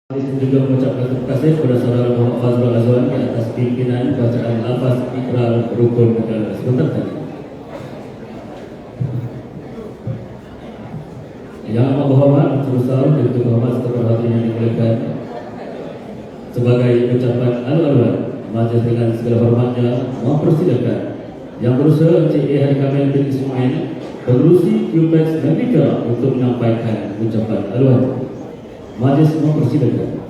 juga mengucapkan terima kasih kepada saudara Muhammad Fazrul Azwan di atas pimpinan bacaan lafaz ikrar rukun sebentar tadi. Yang amat berhormat, Besar dan Berhormat seterusnya yang dimuliakan, sebagai ucapan al-awal, majlis dengan segala hormatnya mempersilakan Yang Berusaha Encik A. Hari Kamil bin Ismail, Pengerusi QPEX Negeri untuk menyampaikan ucapan al-awal. Majlis mempersilakan.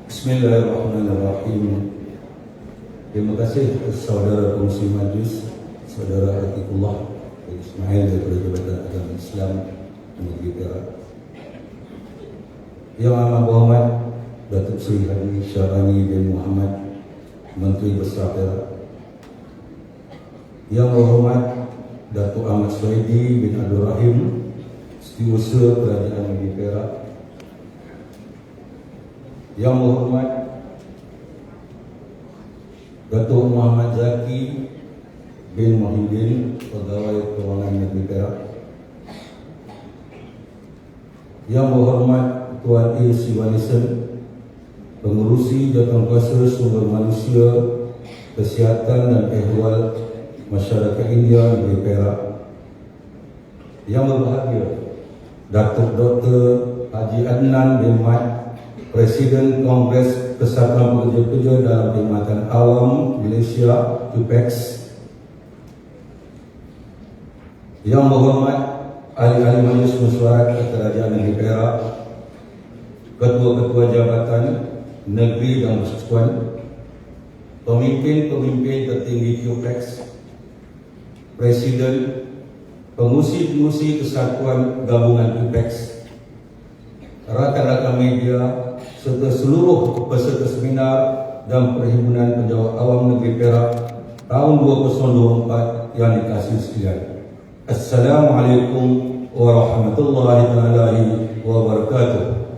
Bismillahirrahmanirrahim. Terima kasih saudara Pengurusi Majlis, saudara Atikullah Ismail daripada Jabatan Agama Islam Negeri Perak. Yang amat berhormat Datuk Seri Haji Syarani bin Muhammad, Menteri Besar Perak. Yang berhormat Datuk Ahmad Suhaidi bin Abdul Rahim, Setiausaha Kerajaan Negeri Perak. Yang berhormat Datuk Muhammad Zaki bin Muhyiddin, Pegawai Kewangan Negeri Perak. Yang berhormat Tuan A. Siwanison, Pengerusi Jawatankuasa Sumber Manusia, Kesihatan dan Ehwal Masyarakat India Negeri Perak. Yang berbahagia Datuk Dr. Haji Adnan bin Mat, Presiden Kongres Kesatuan Pekerja-Pekerja dalam Perkhidmatan Awam Malaysia QPEX. Yang berhormat ahli-ahli Majlis Mesyuarat Kerajaan Negeri Perak, Ketua-Ketua Jabatan Negeri dan Persekutuan, Pemimpin-pemimpin tertinggi QPEX, Presiden, Pengurusi-pengurusi Kesatuan Gabungan QPEX, rakan-rakan media, serta seluruh peserta seminar dan Perhimpunan Penjawat Awam Negeri Perak tahun 2024 yang dikasihi sekalian. Assalamualaikum warahmatullahi wabarakatuh.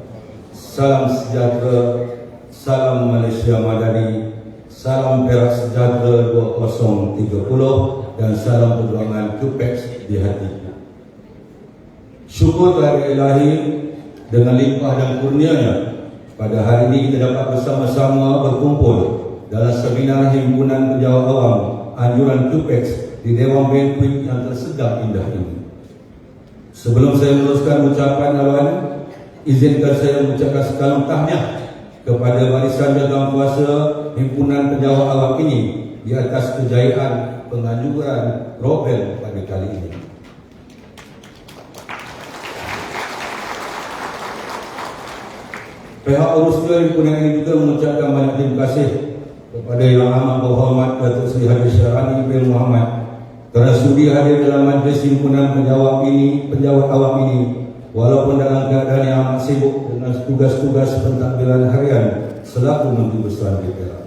Salam sejahtera, salam Malaysia Madani, salam Perak Sejahtera 2030 dan salam perjuangan QPEX di hati. Syukur kepada Ilahi dengan limpah dan kurnianya, pada hari ini kita dapat bersama-sama berkumpul dalam seminar Himpunan Penjawat Awam Anjuran QPEX di Dewan Banquet yang tersedap indah ini. Sebelum saya meneruskan ucapan awal, izinkan saya mengucapkan sekalung tahniah kepada barisan jawatankuasa Himpunan Penjawat Awam ini di atas kejayaan penganjuran Nobel pada kali ini. Pihak urusan himpunan ini juga mengucapkan banyak terima kasih kepada Yang Amat Berhormat Datuk Seri Haji Syarani bin Muhammad kerana sudi hadir dalam majlis himpunan penjawat awam ini walaupun dalam keadaan yang amat sibuk dengan tugas-tugas pentadbiran harian selaku Menteri Besar Negeri Perak.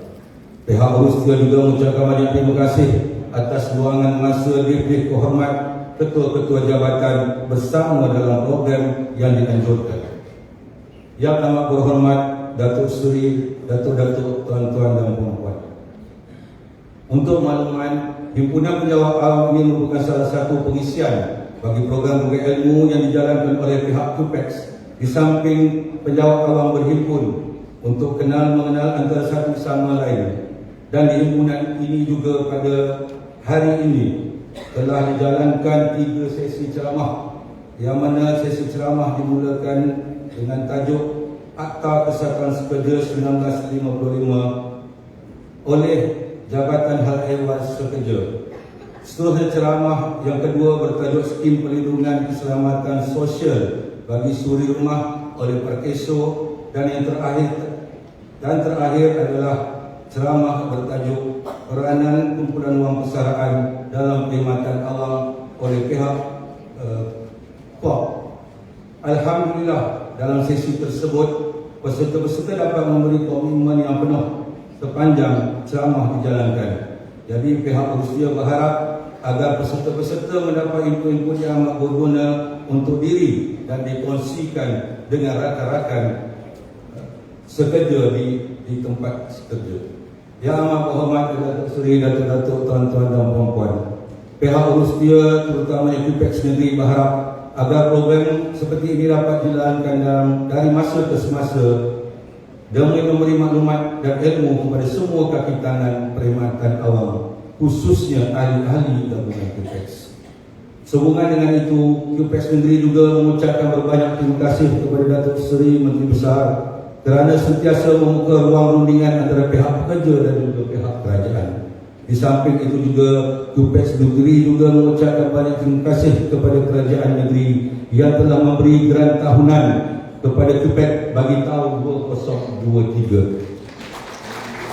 Pihak urusan juga mengucapkan banyak terima kasih atas luangan masa diberi kehormat ketua-ketua jabatan bersama dalam program yang dianjurkan. Yang amat berhormat Datuk Seri, Datuk-Datuk, Tuan-Tuan dan Puan-Puan. Untuk makluman, Himpunan Penjawat Awam ini merupakan salah satu pengisian bagi program-program ilmu yang dijalankan oleh pihak QPEX. Di samping penjawat awam berhimpun untuk kenal mengenal antara satu sama lain. Dan di himpunan ini juga pada hari ini telah dijalankan 3 sesi ceramah, yang mana sesi ceramah dimulakan dengan tajuk Akta Kesatuan Sekerja 1955 oleh Jabatan Hal Ehwal Sekerja. Seterusnya ceramah yang kedua bertajuk Skim Perlindungan Keselamatan Sosial bagi Suri Rumah oleh Parkeso, dan yang terakhir adalah ceramah bertajuk Peranan Kumpulan Wang Persaraan dalam Perkhidmatan Awam oleh pihak KOP. Alhamdulillah, dalam sesi tersebut peserta-peserta dapat memberi komitmen yang penuh sepanjang ceramah dijalankan. Jadi pihak Rusia berharap agar peserta-peserta mendapat input-input yang amat berguna untuk diri dan dikongsikan dengan rakan-rakan sekerja di tempat sekerja. Yang amat berhormat Datuk Seri, Datuk-Datuk, tuan-tuan dan puan-puan, pihak Rusia terutamanya QPEX negeri berharap agar program seperti ini dapat dijalankan dari masa ke semasa demi memberi maklumat dan ilmu kepada semua kaki tangan perkhidmatan awam, khususnya ahli-ahli gabungan QPEX. Sehubungan dengan itu, QPEX negeri juga mengucapkan berbanyak terima kasih kepada Datuk Seri Menteri Besar kerana sentiasa membuka ruang rundingan antara pihak pekerja dan juga pihak kerajaan. Di samping itu juga, QPEX negeri juga mengucapkan banyak terima kasih kepada kerajaan negeri yang telah memberi grant tahunan kepada QPEX bagi tahun 2023.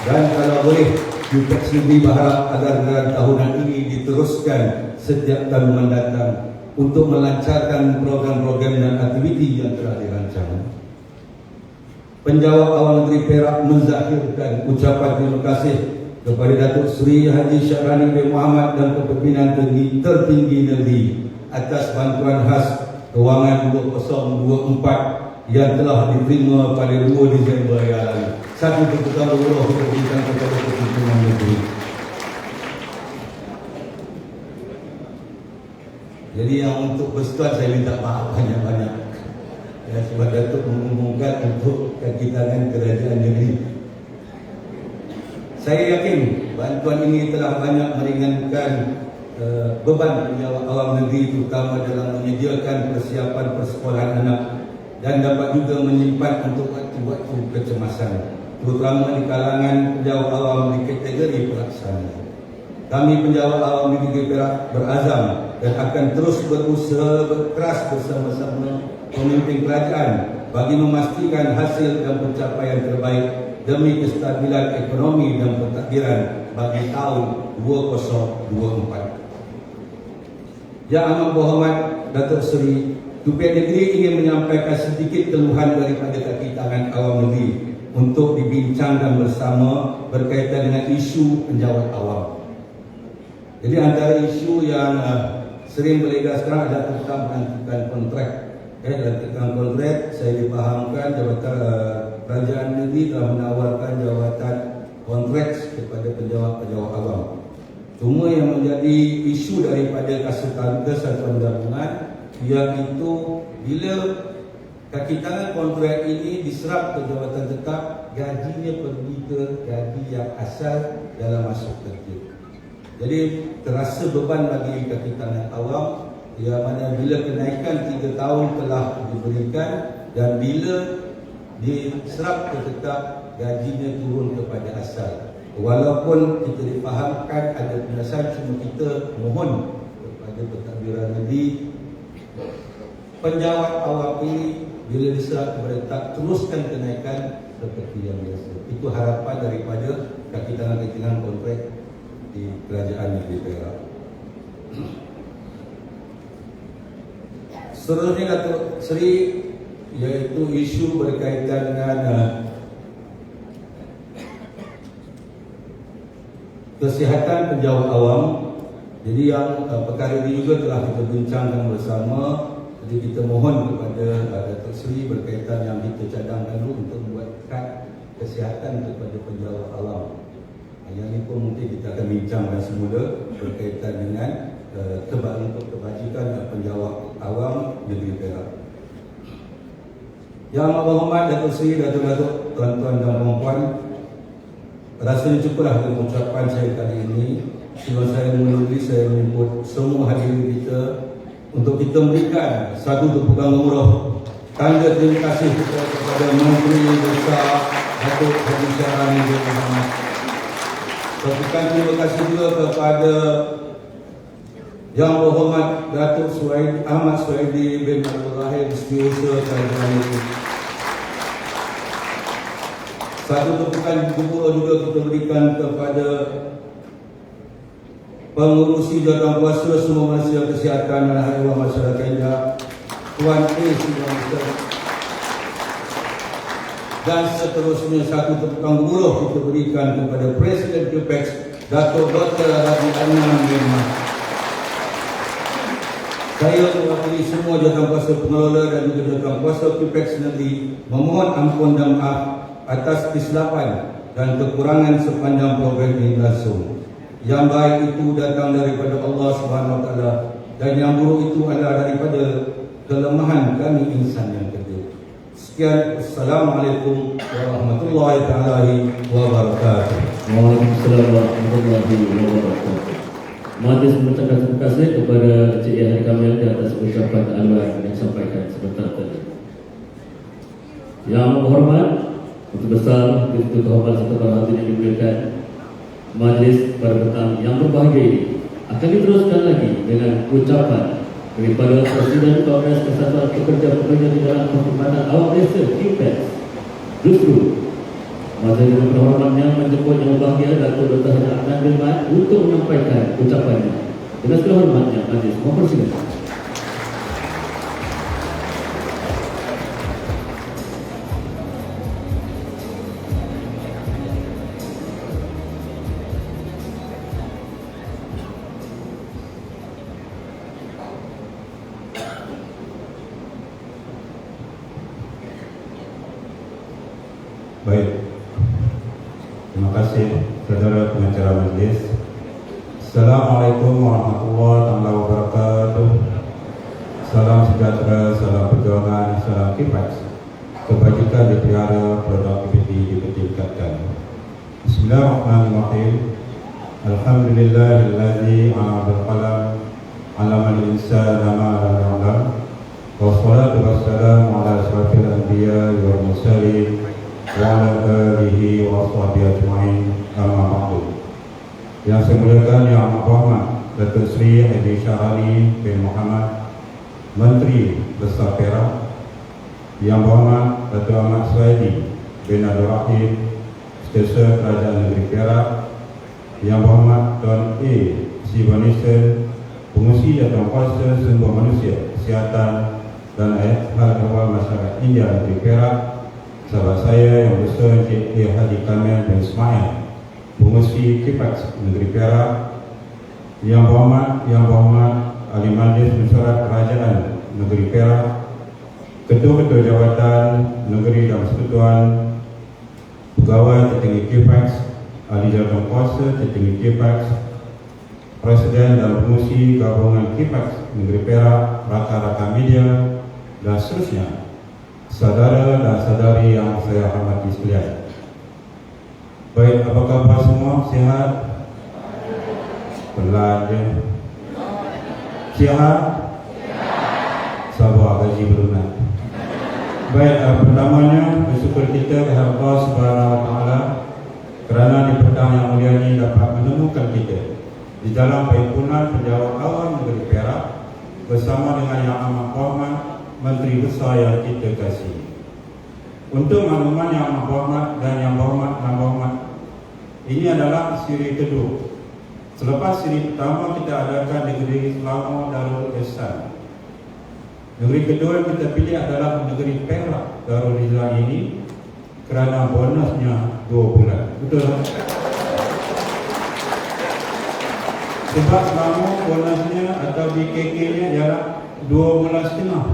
Dan kalau boleh, QPEX negeri berharap agar grant tahunan ini diteruskan setiap tahun mendatang untuk melancarkan program-program dan aktiviti yang telah dirancang. Penjawat Awam Negeri Perak menzahirkan ucapan terima kasih kepada Datuk Seri Haji Syahrani bin Muhammad dan kepimpinan tertinggi negeri atas bantuan khas kewangan 2024 yang telah diterima pada 2 Disember yang lalu. Satu tepukan beruluh kita berikan kepada kepimpinan negeri. Jadi yang untuk bersetuan saya minta maaf banyak-banyak. Ya, sebab Datuk mengumumkan untuk kaki tangan kerajaan negeri. Saya yakin bantuan ini telah banyak meringankan beban penjawat awam negeri, terutama dalam menyediakan persiapan persekolahan anak dan dapat juga menyimpan untuk waktu-waktu kecemasan, terutama di kalangan penjawat awam di kategori pelaksana. Kami penjawat awam negeri Perak berazam dan akan terus berusaha keras bersama-sama pemimpin kerajaan bagi memastikan hasil dan pencapaian terbaik demi kestabilan ekonomi dan pentadbiran bagi tahun 2024. Yang amat berhormat Datuk Seri, QPEX negeri ingin menyampaikan sedikit keluhan daripada kaki tangan awam negeri untuk dibincangkan bersama berkaitan dengan isu penjawat awam. Jadi antara isu yang sering beredar sekarang adalah tentang penantikan kontrak. Dan tentang kontrak, saya dipahamkan jabatan kerajaan negeri telah menawarkan jawatan kontrak kepada penjawat-penjawat awam. Cuma yang menjadi isu daripada kesatuan gabungan iaitu bila kaki tangan kontrak ini diserap ke jawatan tetap, gajinya pergi ke gaji yang asal dalam masa kerja. Jadi terasa beban bagi kaki tangan awam, yang mana bila kenaikan 3 tahun telah diberikan dan bila diserap ke tetap, gajinya turun kepada asal. Walaupun kita difahamkan ada penjelasan, cuma kita mohon kepada pentadbiran negeri, penjawat awam ini bila diserap kepada tetap, teruskan kenaikan seperti yang biasa. Itu harapan daripada kaki tangan kontrak di kerajaan negeri Perak. Seterusnya Datuk Seri, iaitu isu berkaitan dengan kesihatan penjawat awam. Jadi yang perkara ini juga telah kita bincangkan bersama. Jadi kita mohon kepada Datuk Seri berkaitan yang kita cadangkan dulu untuk membuat kad kesihatan kepada penjawat awam. Yang ini pun mungkin kita akan bincangkan semula berkaitan dengan untuk kebajikan penjawat awam negeri Perak. Yang amat berhormat Datuk Seri, Datuk-Datuk, tuan-tuan dan puan-puan, rasanya cukuplah dengan ucapan saya kali ini. Sebelum saya mengundi, saya menyebut semua hadirin kita untuk kita memberikan satu tepukan gemuruh tanda terima kasih kepada Menteri Besar Datuk Haji Syahrani bin Muhammad. Tepukan terima kasih juga kepada Yang berhormat Datuk Ahmad Suhaidi bin Abdul Rahim, Setiausaha Kerajaan ini. Satu tepukan gemuruh juga kita berikan kepada pengurusi jawatan kuasa semua Malaysia Kesihatan dan Haiwan Masyarakat Indah, Tuan A. Singapura. Dan seterusnya satu tepukan gemuruh kita berikan kepada Presiden QPEX Datuk Dr. Haji Anwar Memang. Saya mewakili semua jawatankuasa pengelola dan juga jawatankuasa Kipex Negeri memohon ampun dan maaf atas kesilapan dan kekurangan sepanjang program ini berlangsung. Yang baik itu datang daripada Allah Subhanahu Wa Taala dan yang buruk itu adalah daripada kelemahan kami insan yang kerja. Sekian, Assalamualaikum warahmatullahi wabarakatuh. Waalaikumsalam warahmatullahi wabarakatuh. Majlis mengucapkan terima kasih kepada Encik Hari Kamil di atas ucapan aluan yang disampaikan sebentar tadi. Yang berhormat, Ketua Besar, Ketua Kehormatan serta para hadirin yang dimuliakan, majlis pada petang yang berbahagia ini akan diteruskan lagi dengan ucapan daripada Presiden Kongres Kesatuan Pekerja-Pekerja di dalam Perkhidmatan Awak Desa Kipex. Justru majlis dengan penghormatannya menjemput yang berbahagia Datuk Dr. Haji Adnan Bilman untuk menyampaikan ucapannya. Dengan segala hormatnya, majlis mempersilakan. Baik, terima kasih saudara pengacara majlis. Assalamualaikum warahmatullahi wabarakatuh. Salam sejahtera, salam perjuangan, salam Kipex. Kebajikan dipelihara, produktiviti ditingkatkan. Bismillahirrahmanirrahim. Alhamdulillahillazi 'alama bil qalam 'allama al-insana ma lam ya'lam. Wassalatu wassalamu ala asyrafil anbiya'i wal mursalin wa ala alihi wa sahbihi ajma'in, amma ba'du. Yang saya muliakan Yang Amat Berhormat Datuk Seri Haji Syahrani bin Muhammad, Menteri Besar Perak. Yang berhormat Datuk Ahmad Suhaidi bin Abdul Rahim, Stesen Kerajaan Negeri Perak. Yang berhormat Tuan A. Sivanison, Pengurusi Jawatankuasa Sumber Manusia, Kesihatan dan Hal Ehwal Masyarakat India Negeri Perak. Sahabat saya yang besar Encik Haji Kamil bin Ismail, Pengurusi Kipex Negeri Perak. Yang berhormat Ahli Majlis Mesyuarat Kerajaan Negeri Perak, Ketua-Ketua Jawatan Negeri dan Persekutuan, Pegawai Tertinggi Kipex, Ahli Jawatankuasa Tertinggi Kipex, Presiden dan Pengurusi Gabungan Kipex Negeri Perak, rakan-rakan media dan seterusnya. Saudara dan saudari yang saya hormati sekalian. Baik, apa khabar semua? Sihat? Pelan je. Sihat? Sabar, gaji berlunak. Baik, pertamanya bersyukur kita kepada Allah Subhanahu Wa Taala kerana di petang yang mulia ini dapat menemukan kita di dalam perhimpunan penjawat awam Negeri Perak bersama dengan Yang Amat Berhormat Menteri Besar yang kita kasih. Untuk makluman Yang Amat Berhormat dan Yang Berhormat, ini adalah siri kedua. Selepas siri pertama kita adakan Negeri Selangor Darul Ihsan. Negeri kedua yang kita pilih adalah Negeri Perak Darul Ihsan ini kerana bonusnya 2 bulan. Betul tak? Sebab Selangor bonusnya atau BKK-nya ialah 2 bulan setengah.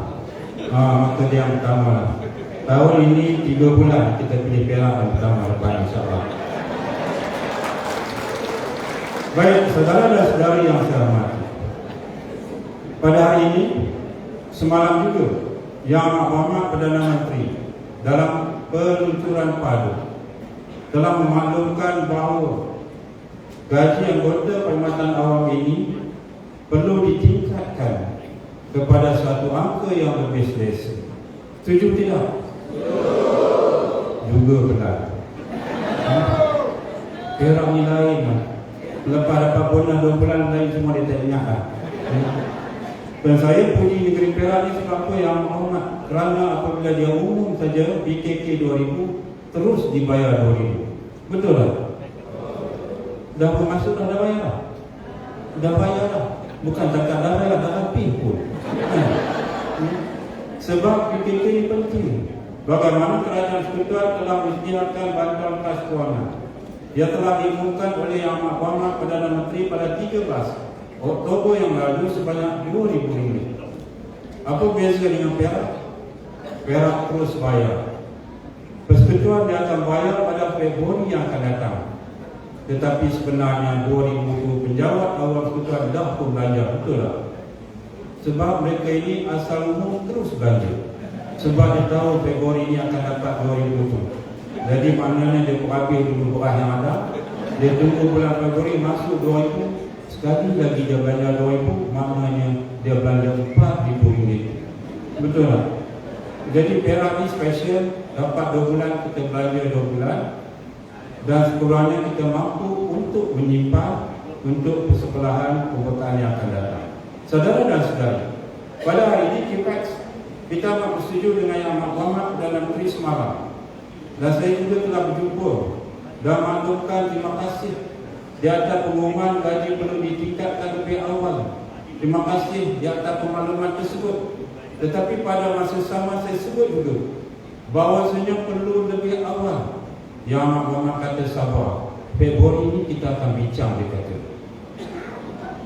Maka dia yang pertama lah. Tahun ini 3 bulan kita pilih Perak yang pertama depan, insyaAllah. Baik, saudara dan saudari yang saya hormati, pada hari ini, semalam juga Yang Amat Berhormat Perdana Menteri dalam peluncuran padu telah memaklumkan bahawa gaji anggota Perkhidmatan Awam ini perlu ditingkatkan kepada satu angka yang lebih selesa. Setuju tidak? Juga benar. Perak ni lain lah. Lepas dapat bonus 2 bulan lain semua dia tak ingat lah. Dan saya puji Negeri Perak ni sebab apa Yang Berhormat, kerana apabila dia umum saja PKK 2000 terus dibayar 2000. Betul tak? Dah bermasuk dah bayar lah. Dah bayar lah. Bukan takat dah bayar, dah lebih pun. Sebab PKK ni penting. Bagaimana kerajaan sekutuan telah menyiapkan bantuan kas kewangan Dia telah diumumkan oleh Yang Amat Berhormat Perdana Menteri pada 13 Oktober yang lalu sebanyak RM2,000. Apa beza dengan Perak? Perak terus bayar. Persekutuan dia akan bayar pada Februari yang akan datang. Tetapi sebenarnya 2,000 penjawat awal persekutuan dah pun belanja, betul tak? Sebab mereka ini asal umum terus belanja. Sebab dia tahu Februari ini akan dapat 2,000 tu. Jadi maknanya dia habis dulu beras yang ada. Dia tunggu bulan Februari masuk 2,000. Sekali lagi dia belanja 2,000, maknanya dia belanja RM4,000. Betul tak? Jadi Perak ni special. Dapat 2 bulan, kita belanja 2 bulan. Dan sekurangnya kita mampu untuk menyimpan untuk persebelahan pembukaan yang akan datang. Saudara dan saudari, pada hari ini kita amat bersetuju dengan Yang Amat Berhormat Perdana Menteri semalam. Dan saya juga telah berjumpa dan maklumkan terima kasih di atas pengumuman gaji perlu ditingkatkan lebih awal. Terima kasih di atas pemaluman tersebut. Tetapi pada masa sama saya sebut juga bahawasanya perlu lebih awal. Yang Amat Berhormat kata sabar, Februari ini kita akan bincang, dia kata.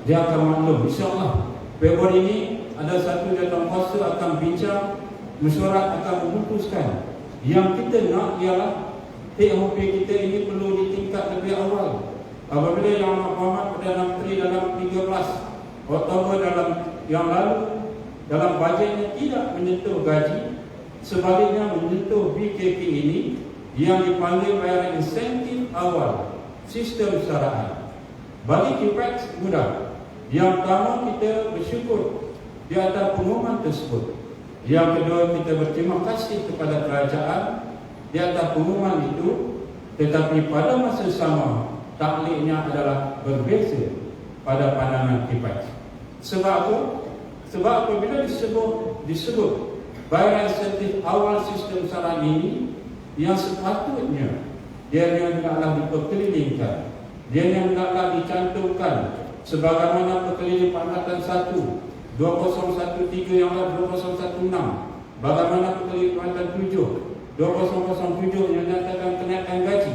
Dia akan maklum, insyaAllah Februari ini ada satu jawatan kuasa akan bincang, mesyuarat akan memutuskan. Yang kita nak ialah TOP kita ini perlu ditingkat lebih awal. Apabila Yang Amat Berhormat Perdana Menteri dalam 13 Oktober yang lalu dalam bajetnya tidak menyentuh gaji, sebaliknya menyentuh BKP ini yang dipanggil bayaran insentif awal sistem syaraan. Bagi KIPEX mudah. Yang pertama, kita bersyukur di atas pengumuman tersebut. Yang kedua, kita berterima kasih kepada kerajaan di atas pengumuman itu. Tetapi pada masa sama, takliknya adalah berbeza pada pandangan KIPEX. Sebab apa? Sebab apabila disebut bayaran insentif awal sistem syaraan ini, yang sepatutnya dia yang hendaklah diperkelilingkan, dia yang hendaklah dicantumkan sebagaimana perkeliling Perkhidmatan 1 2013 yang lalu 2016, bagaimana perkeliling Perkhidmatan 7 2007 yang menyatakan kenaikan gaji.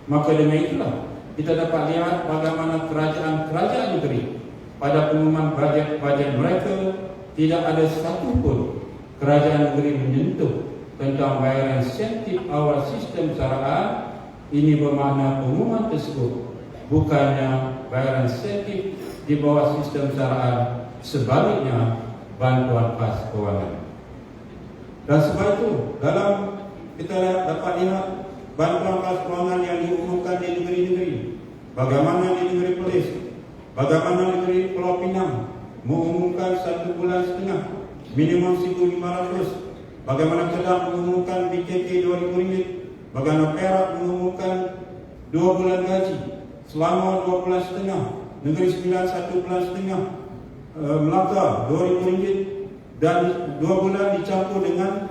Maka dengan itulah kita dapat lihat bagaimana kerajaan negeri pada pengumuman bajet mereka tidak ada satu pun kerajaan negeri menyentuh tentang bayaran insentif awal sistem syaraan. Ini bermakna pengumuman tersebut bukannya bayaran insentif di bawah sistem syaraan, sebaliknya bantuan khas kewangan. Dan sebab itu dalam kita dapat lihat bantuan khas kewangan yang diumumkan di negeri-negeri, bagaimana di negeri Perlis, bagaimana negeri Pulau Pinang mengumumkan 1,5 bulan minimum RM1,500, bagaimana Kedah mengumumkan BKK RM2,000, bagaimana Perak mengumumkan 2 bulan gaji selama 2,5 bulan, Negeri Sembilan 1,5 bulan, Melaka RM2,000 dan 2 bulan dicampur dengan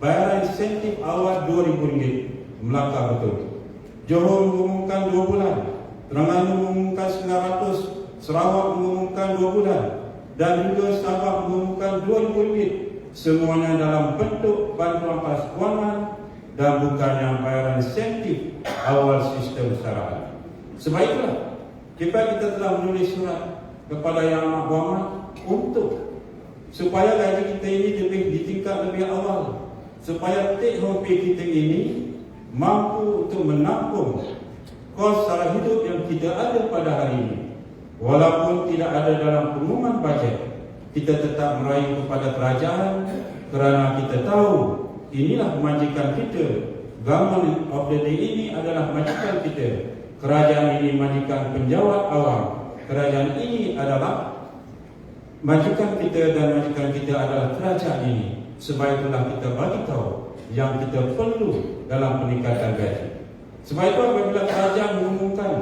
bayaran insentif awal RM2,000. Melaka betul. Johor mengumumkan 2 bulan, Terengganu mengumumkan 900, Sarawak mengumumkan 2 bulan, dan juga Sabah mengumumkan RM2,000. Semuanya dalam bentuk bantuan khas kewangan dan bukannya bayaran insentif awal sistem syaraan. Sebab itulah kita telah menulis surat kepada Yang Amat Berhormat untuk supaya gaji kita ini ditingkat lebih awal, supaya TOP kita ini mampu untuk menampung kos sara hidup yang tidak ada pada hari ini. Walaupun tidak ada dalam pengumuman bajet, kita tetap meraih kepada kerajaan kerana kita tahu inilah majikan kita. Government of the day ini adalah majikan kita. Kerajaan ini majikan penjawat awam. Kerajaan ini adalah majikan kita dan majikan kita adalah kerajaan ini. Sebab itulah kita bagi tahu yang kita perlu dalam peningkatan gaji. Sebab itu apabila kerajaan mengumumkan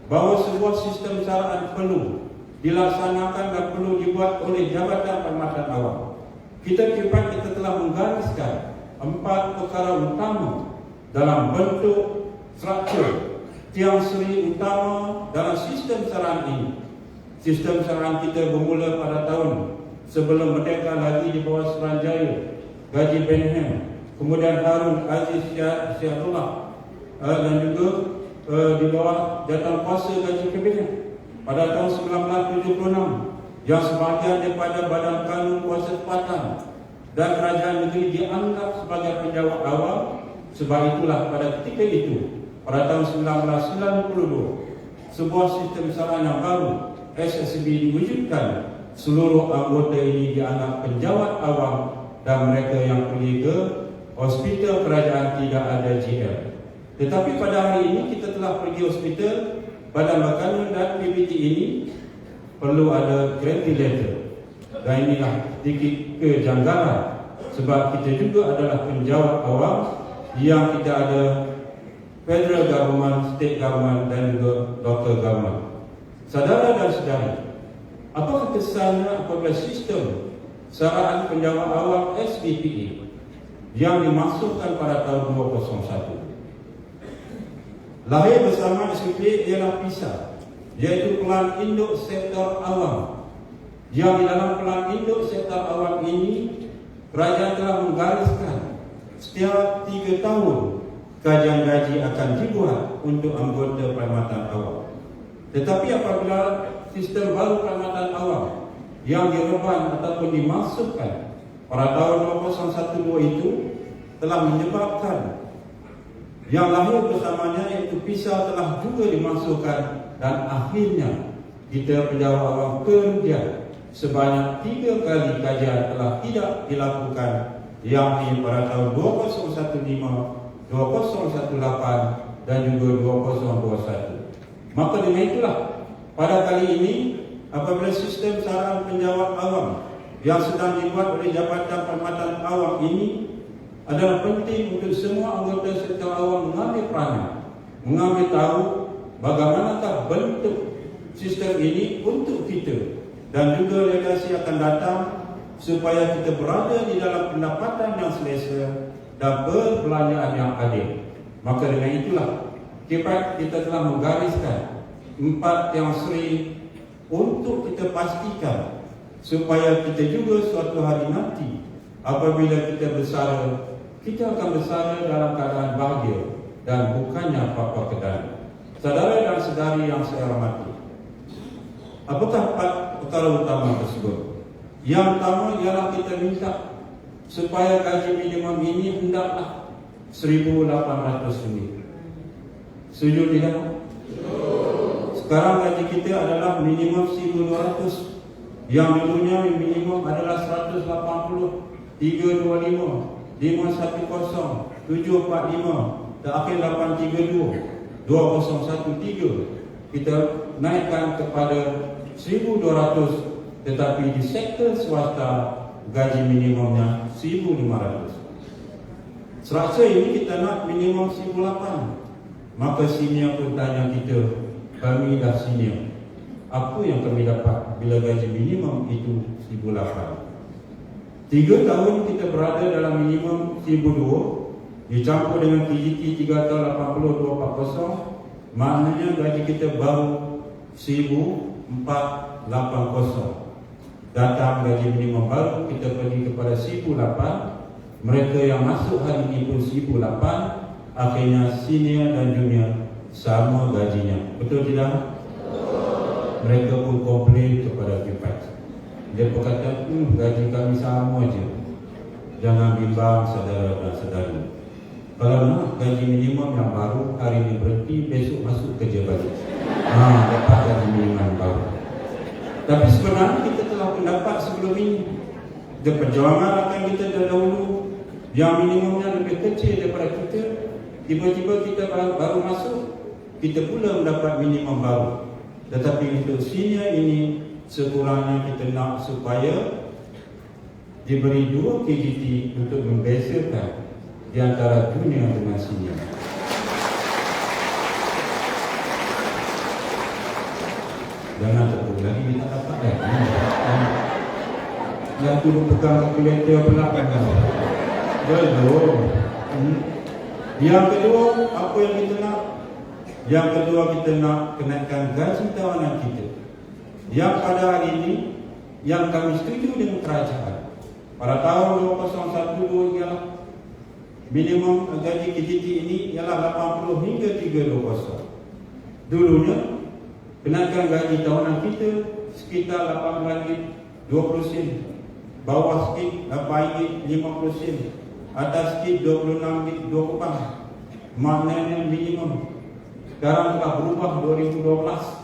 bahawa sebuah sistem syaraan perlu dilaksanakan dan perlu dibuat oleh Jabatan Perkhidmatan Awam, kita telah menggariskan 4 perkara utama dalam bentuk struktur tiang seri utama dalam sistem syaraan ini. Sistem syaraan kita bermula pada tahun sebelum merdeka lagi di bawah Suruhanjaya, Gaji Benham, kemudian Harun Aziz Syahrullah, dan juga di bawah jawatankuasa gaji kabinet pada tahun 1976 yang sebahagian daripada Badan Kanun Kuasa Tempatan dan Kerajaan Negeri dianggap sebagai penjawat awam. Sebab itulah pada ketika itu, pada tahun 1992, sebuah sistem saran yang baru SSB diwujudkan. Seluruh anggota ini dianggap penjawat awam dan mereka yang pergi ke hospital kerajaan tidak ada GL. Tetapi pada hari ini kita telah pergi hospital, Badan Makanan dan PBT ini perlu ada ventilator. Dan inilah sedikit kejanggalan sebab kita juga adalah penjawat awam yang kita ada federal government, state government dan juga local government. Saudara dan saudari, apakah kesannya apabila sistem saraan penjawat awam SBPE yang dimasukkan pada tahun 2001? Lahir bersama SBPE ialah PISA, iaitu Pelan Induk Sektor Awam. Yang di dalam Pelan Induk Sektor Awam ini, kerajaan telah menggariskan setiap 3 tahun kajian gaji akan dibuat untuk anggota Perkhidmatan Awam. Tetapi apabila sistem baru Perkhidmatan Awam yang direban ataupun dimasukkan pada tahun 2012 itu telah menyebabkan yang lahir bersamanya iaitu PISA telah juga dimasukkan dan akhirnya kita penjawat awam kerugian sebanyak 3 kali kajian telah tidak dilakukan, yakni pada tahun 2015, 2018 dan juga 2021. Maka dengan itulah pada kali ini apabila sistem saran penjawat awam yang sedang dibuat oleh Jabatan Perkhidmatan Awam ini adalah penting untuk semua anggota sektor awam mengambil peranan, mengambil tahu bagaimanakah bentuk sistem ini untuk kita dan juga legasi akan datang supaya kita berada di dalam pendapatan yang selesa dan perbelanjaan yang adil. Maka dengan itulah kita telah menggariskan 4 yang seri untuk kita pastikan supaya kita juga suatu hari nanti apabila kita bersara, kita akan bersara dalam keadaan bahagia dan bukannya apa-apa kedana. Saudara dan saudari yang saya hormati, apakah 4 perkara utama tersebut? Yang pertama ialah kita minta supaya gaji minimum ini hendaklah 1,800 ringgit. Setuju tidak? Sekarang gaji kita adalah minimum 1,200. Yang dulunya minimum adalah 180, 325, 510, 745, terakhir 832, 2013. Kita naikkan kepada 1,200, tetapi di sektor swasta gaji minimumnya 1,500. Serasa ini kita nak minimum 1,800. Maka senior pun tanya kita, kami dah senior, apa yang kami dapat bila gaji minimum itu 1,800? 3 tahun kita berada dalam minimum 1,200 dicampur dengan KGT 3 tahun 80-240, maknanya gaji kita baru 1,480. Datang gaji minimum baru, kita pergi kepada 1,800. Mereka yang masuk hari ini pun 1,800. Akhirnya senior dan junior sama gajinya. Betul tidak? Mereka pun komplain kepada Kipas. Dia berkata, gaji kami sama aja. Jangan bimbang saudara dan saudari. Kalau nak gaji minimum yang baru, hari ini berhenti, besok masuk kerja balik. Dapat gaji minimum baru. Tapi sebenarnya kita telah mendapat sebelum ini. Dia perjuangan akan kita dahulu yang minimumnya lebih kecil daripada kita. Tiba-tiba kita baru masuk, kita pula mendapat minimum baru. Tetapi untuk senior ini sekurangnya kita nak supaya diberi 2 KGT untuk membezakan di antara junior dengan senior. Jangan terpukul lagi kita dapat yang turun pegang kalkulator belakang. Belum. Yang kedua, apa yang kita nak? Yang kedua, kita nak kenaikan gaji tawanan kita. Yang pada hari ini, yang kami setuju dengan kerajaan pada tahun 2012 ialah minimum gaji KGT ini ialah 80 hingga 320. Dulunya kenaikan gaji tahunan kita sekitar 8 ringgit 20 sen, bawah sikit 8 ringgit 50 sen, atas sikit 26 ringgit 20 pang. Maknanya minimum. Sekarang telah berubah 2012.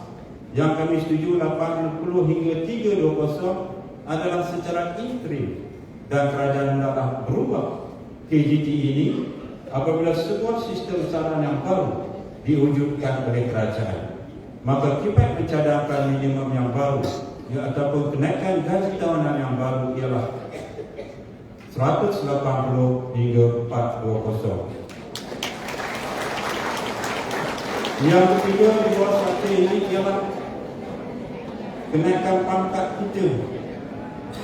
Yang kami setuju 80 hingga 320 adalah secara interim, dan kerajaan telah berubah KGT ini apabila sebuah sistem saran yang baru diwujudkan oleh kerajaan. Maka kipat mencadangkan minimum yang baru ataupun kenaikan gaji tahunan yang baru ialah 180 hingga 420. Yang ketiga di bawah satu ini ialah kenaikan pangkat kita,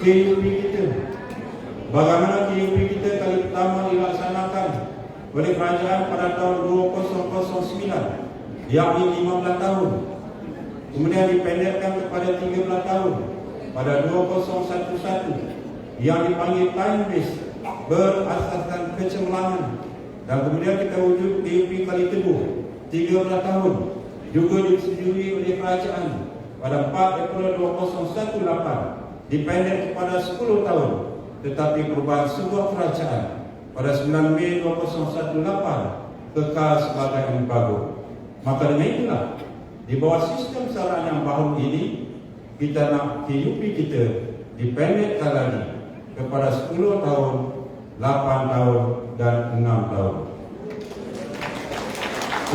KUP kita. Bagaimana KUP kita kali pertama dilaksanakan oleh kerajaan pada tahun 2009, yakni 15 tahun. Kemudian dipendekkan kepada 13 tahun pada 2011 yang dipanggil time base berasaskan kecemerlangan. Dan kemudian kita wujud KUP kali kedua 13 tahun juga disetujui oleh kerajaan pada 4 April 2018 dipendek kepada 10 tahun, tetapi perubahan sebuah kerajaan pada 9 Mei 2018 kekal sebagai embargo. Maka dengan itulah di bawah sistem saran yang baru ini kita nak KUP kita dipendekkan lagi kepada 10 tahun, 8 tahun dan 6 tahun.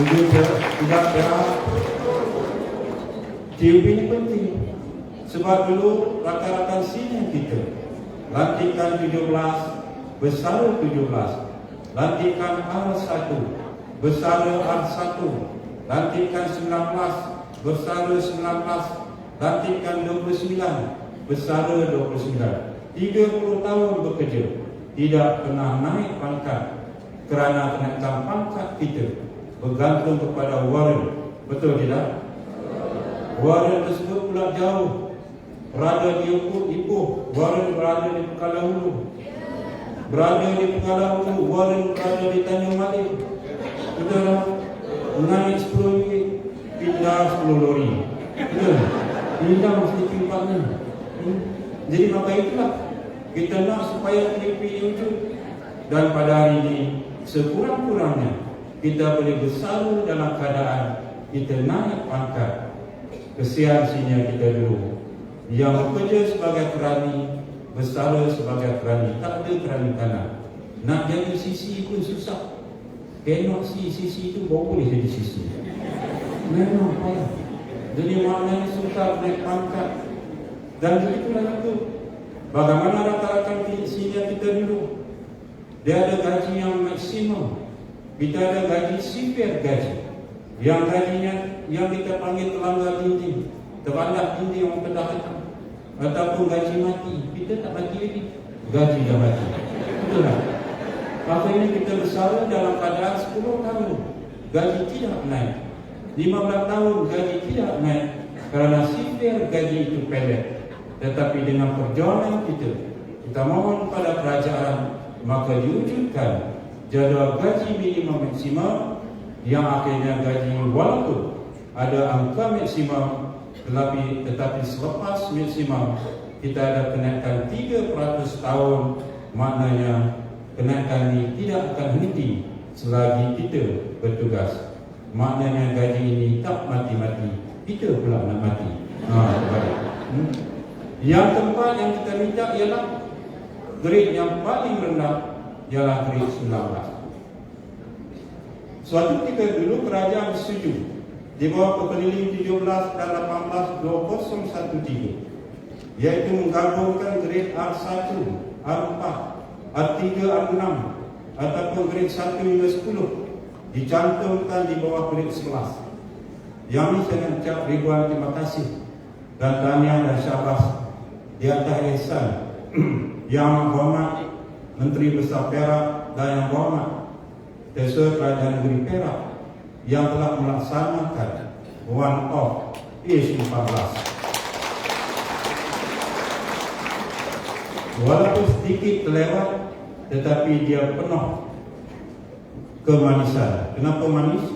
Tidak berharap KUP ini penting sebab dulu rakan-rakan senior kita lantikan 17 bersara 17, lantikan R1 bersara R1, lantikan 19 bersara 19, lantikan 29 bersara 29. 30 tahun bekerja tidak pernah naik pangkat kerana kenaikan pangkat kita bergantung kepada warren. Betul tidak? Warren tersebut pula jauh, berada di Ipoh, warren berada di Pekalahulu, berada di Pekalahulu, warren berada di Tanjung Malik. Betul tak? Naik 10 ringgit, pindah 10 lori. Betul? Pindah mesti timpaknya. Jadi maka itulah kita nak supaya KUP wujud. Dan pada hari ini sekurang-kurangnya kita boleh bersara dalam keadaan kita naik pangkat. Kesian senior kita dulu yang bekerja sebagai kerani, bersara sebagai kerani, tak ada kerani kanan. Nak jadi sisi pun susah. Cannot sisi itu baru boleh jadi sisi. Memang payah. Jadi maknanya susah naik pangkat. Dan begitulah itu. Bagaimana rakan-rakan senior kita dulu? Dia ada gaji yang maksimum. Kita ada gaji sipir gaji. Yang gajinya yang kita panggil terlanggar dinding, terbandak dinding orang pendapat, ataupun gaji mati. Kita tak mati lagi, gaji dah mati. Betul tak? Maka ini kita bersara dalam keadaan 10 tahun gaji tidak naik, 15 tahun gaji tidak naik kerana sipir gaji itu pendek. Tetapi dengan perjuangan kita mohon pada kerajaan, maka diwujudkan jadual gaji minimum maksimum yang akhirnya gaji walaupun ada angka maksimum tetapi selepas maksimum kita ada kenaikan 3% tahun. Maknanya kenaikan ini tidak akan henti selagi kita bertugas. Maknanya gaji ini tak mati-mati, kita pula nak mati. Yang tempat yang kita minta ialah grade yang paling rendah ialah grade 19. Suatu ketika dulu kerajaan setuju di bawah Pepeliling 17 dan 18 2013, iaitu menggabungkan grade R1, R4, R3, R6 ataupun grade 1 hingga 10 dicantumkan di bawah grade 11. Yang ini saya nak ucap ribuan terima kasih dan tahniah dan syabas di atas ihsan Yang Hormat Menteri Besar Perak dan Yang Hormat Tesor Kerajaan Negeri Perak yang telah melaksanakan one off IS 14. Walaupun sedikit terlewat, tetapi dia penuh kemanisan. Kenapa manis?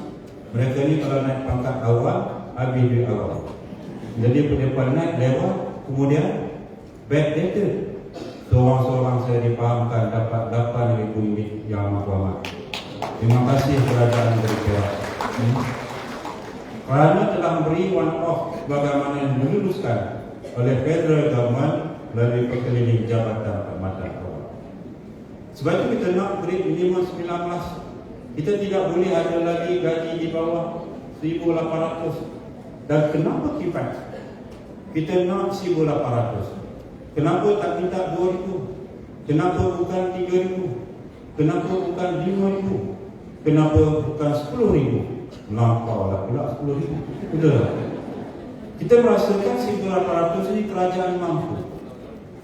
Mereka ni kalau naik pangkat awal, habis duit awal. Jadi pedepan naik lewat, kemudian backdated. Seorang-seorang saya dipahamkan dapat RM8,000 yang amat amat. Terima kasih kerajaan dari Perak. Kerana telah memberi one off bagaimana yang diluluskan oleh federal government melalui perkeliling jabatan perkhidmatan awam. Sebab itu kita nak grade minimum 19. Kita tidak boleh ada lagi gaji di bawah 1,800. Dan kenapa kita nak 1,800? Kenapa tak minta 2,000? Kenapa bukan 3,000? Kenapa bukan 5,000? Kenapa bukan 10,000? Nampaklah pula 10,000. Betul tak? Kita merasakan 1,800 ini kerajaan mampu.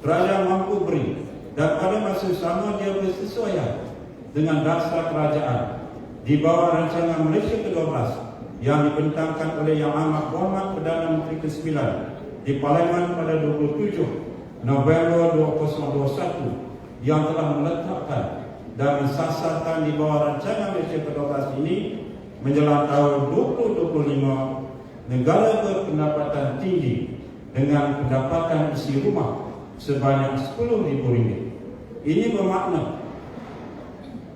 Kerajaan mampu beri. Dan pada masa sama dia bersesuaian dengan dasar kerajaan di bawah rancangan Malaysia ke-12 yang dibentangkan oleh Yang Amat Berhormat Perdana Menteri ke-9 di Parlimen pada 27 November 2021 yang telah meletakkan dan mensasarkan di bawah rancangan Malaysia ke-12 ini menjelang tahun 2025 negara berpendapatan tinggi dengan pendapatan isi rumah sebanyak RM10,000. Ini bermakna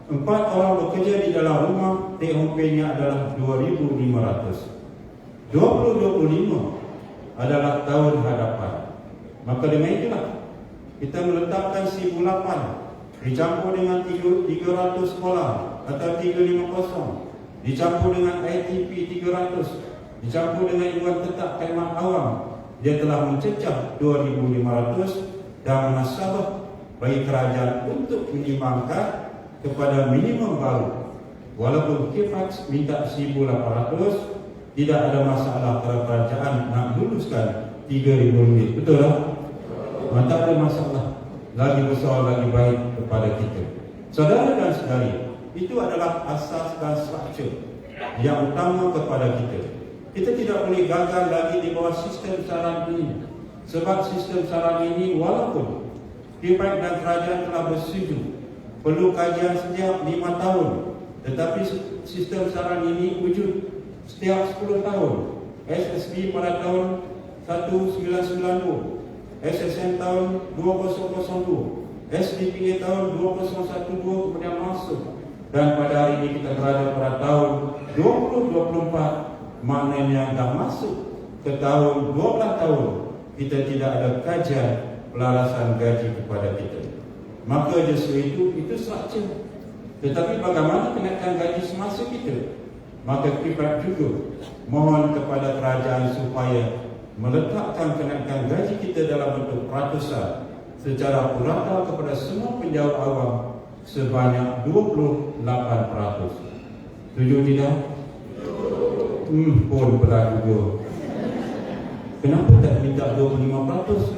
4 orang bekerja di dalam rumah, take home pay-nya adalah RM2,500. 2025 adalah tahun hadapan. Maka dengan itulah kita meletakkan 1,800 dicampur dengan 300 sekolah atau 350, dicampur dengan ITP 300, dicampur dengan iuran tetap khidmat awam, dia telah mencecah 2,500 dan menasabah bagi kerajaan untuk menyeimbangkan kepada minimum baru. Walaupun KIFAX minta 1,800, tidak ada masalah kalau kerajaan nak luluskan RM3,000. Betul tak? Tak ada masalah. Lagi besar, lagi baik kepada kita. Saudara dan saudari, itu adalah asas dan struktur yang utama kepada kita. Kita tidak boleh gagal lagi di bawah sistem saran ini. Sebab sistem saran ini walaupun KIFAX dan kerajaan telah bersetuju perlu kajian setiap 5 tahun, tetapi sistem saran ini wujud setiap 10 tahun. SSB pada tahun 1992, SSN tahun 2002, SDPA tahun 2012 kemudian masuk. Dan pada hari ini kita berada pada tahun 2024, maknanya dah masuk ke tahun 12 tahun kita tidak ada kajian pelarasan gaji kepada kita. Maka justru itu struktur. Tetapi bagaimana kenaikan gaji semasa kita? Maka KIFAX juga mohon kepada kerajaan supaya meletakkan kenaikan gaji kita dalam bentuk peratusan secara purata kepada semua penjawat awam sebanyak 28%. Setuju tidak? Pun berat juga. Kenapa tak minta 25%?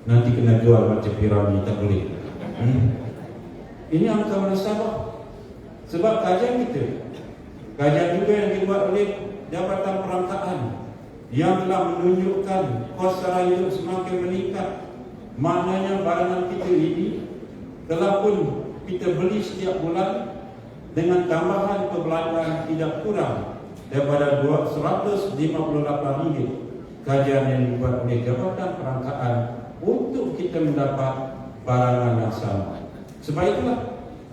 Nanti kena jual macam piramid, tak boleh. Ini angka menasabah. Sebab kajian juga yang dibuat oleh Jabatan Perangkaan yang telah menunjukkan kos sara hidup semakin meningkat. Maknanya barangan kita ini telah pun kita beli setiap bulan dengan tambahan perbelanjaan tidak kurang daripada RM158. Kajian yang dibuat oleh Jabatan Perangkaan untuk kita mendapat barangan yang sama. Sebab itulah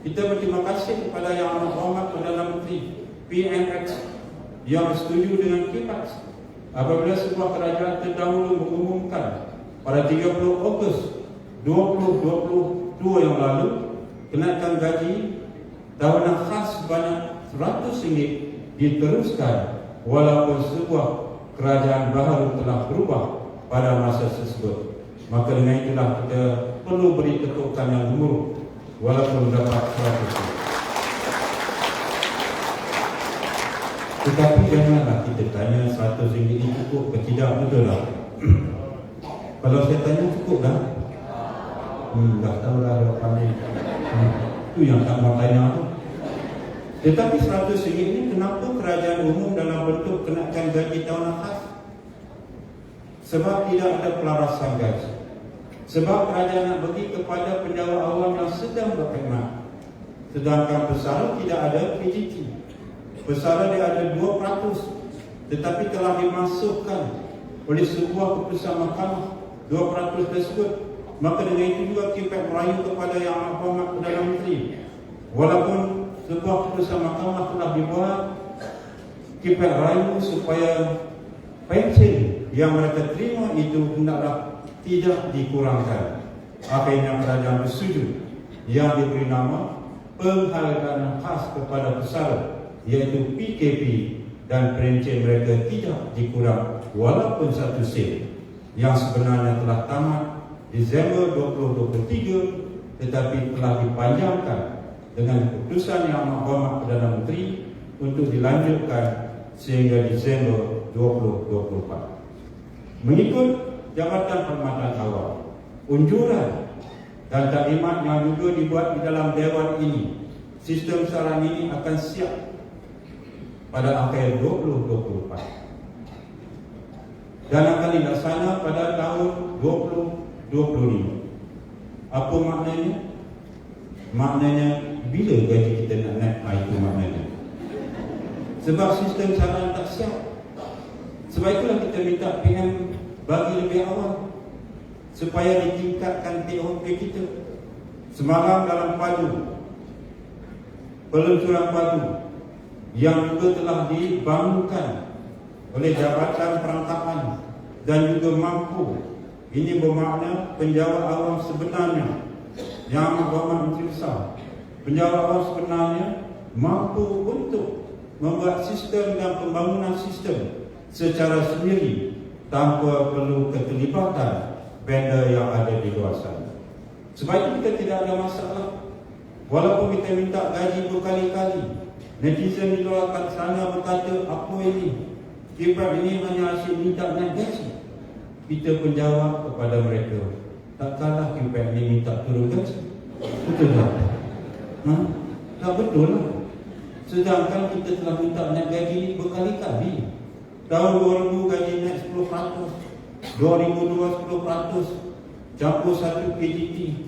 kita berterima kasih kepada Yang Amat Berhormat Perdana Menteri PMX yang setuju dengan KIFAX apabila sebuah kerajaan terdahulu mengumumkan pada 30 Ogos 2022 yang lalu kenaikan gaji tahunan khas sebanyak RM100 diteruskan walaupun sebuah kerajaan baru telah berubah pada masa tersebut. Maka dengan itulah kita perlu beri ketukan yang gemuruh walaupun dapat RM100. Tetapi janganlah kita tanya RM100 ini cukup ke tidak, betul tak? Kalau saya tanya cukup dah? Dah tahulah jawapannya. Itu yang tak mau tanya tu. Tetapi RM100 ini kenapa kerajaan umum dalam bentuk kenaikan gaji tahunan khas? Sebab tidak ada pelarasan gaji. Sebab kerajaan nak bagi kepada penjawat awam yang sedang berkhidmat. Sedangkan pesara tidak ada PGT. pesara dia ada 2%, tetapi telah dimasukkan oleh sebuah keputusan mahkamah 2% tersebut. Maka dengan itu juga KIPEC merayu kepada Yang Amat Berhormat Perdana Menteri, walaupun sebuah keputusan mahkamah telah dibuat, KIPEC rayu supaya pension yang mereka terima itu hendaklah tidak dikurangkan. Akhirnya kerajaan bersetuju yang diberi nama penghargaan khas kepada pesara, iaitu PKP, dan pension mereka tidak dikurang walaupun 1 sen, yang sebenarnya telah tamat Disember 2023 tetapi telah dipanjangkan dengan keputusan Yang Amat Berhormat Perdana Menteri untuk dilanjutkan sehingga Disember 2024. Mengikut Jabatan Perkhidmatan Awam, unjuran dan taklimat yang juga dibuat di dalam Dewan ini, sistem saran ini akan siap pada akhir 2024 dan akan dilaksana pada tahun 2025. Apa maknanya? Maknanya bila gaji kita nak naik? Itu maknanya. Sebab sistem saran tak siap. Sebab itulah kita minta PM bagi lebih awal supaya ditingkatkan TOP kita. Semalam dalam padu, peluncuran padu yang juga telah dibangunkan oleh Jabatan Perangkapan dan juga mampu, ini bermakna penjawat awam sebenarnya Yang Amat Berhormat Menteri Besar, penjawat awam sebenarnya mampu untuk membuat sistem dan pembangunan sistem secara sendiri tanpa perlu keterlibatan vendor yang ada di luar sana. Sebab itu kita tidak ada masalah. Walaupun kita minta gaji berkali-kali, netizen di luar sana berkata, apa ini? KIPEC ini hanya asyik minta naik gaji. Kita pun jawab kepada mereka, tak kalah KIPEC ini minta turun gaji. Betul tak? Tak betul lah. Sedangkan kita telah minta naik gaji ini berkali-kali. Tahun 2000 gaji naik 10%, 2002 10%, campur 1 KGT,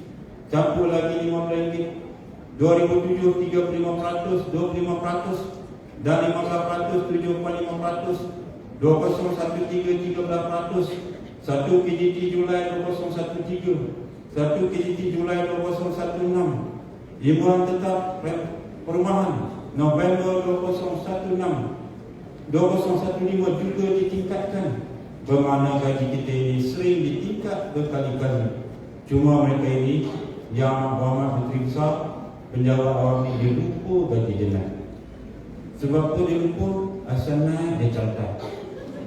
campur lagi RM15, 2007 35%, 25%, dan 15% 7.5%, 2013 13%, 1 KGT Julai 2013, 1 KGT Julai 2016, Iuran Tetap Perumahan November 2016, 2015 juga ditingkatkan. Bermakna gaji kita ini sering ditingkat berkali-kali. Cuma mereka ini Yang Amat Berhormat Menteri Besar, penjawat awam ini, dia lupa gaji dia naik. Sebab tu dia lupa, asal naik dia catat,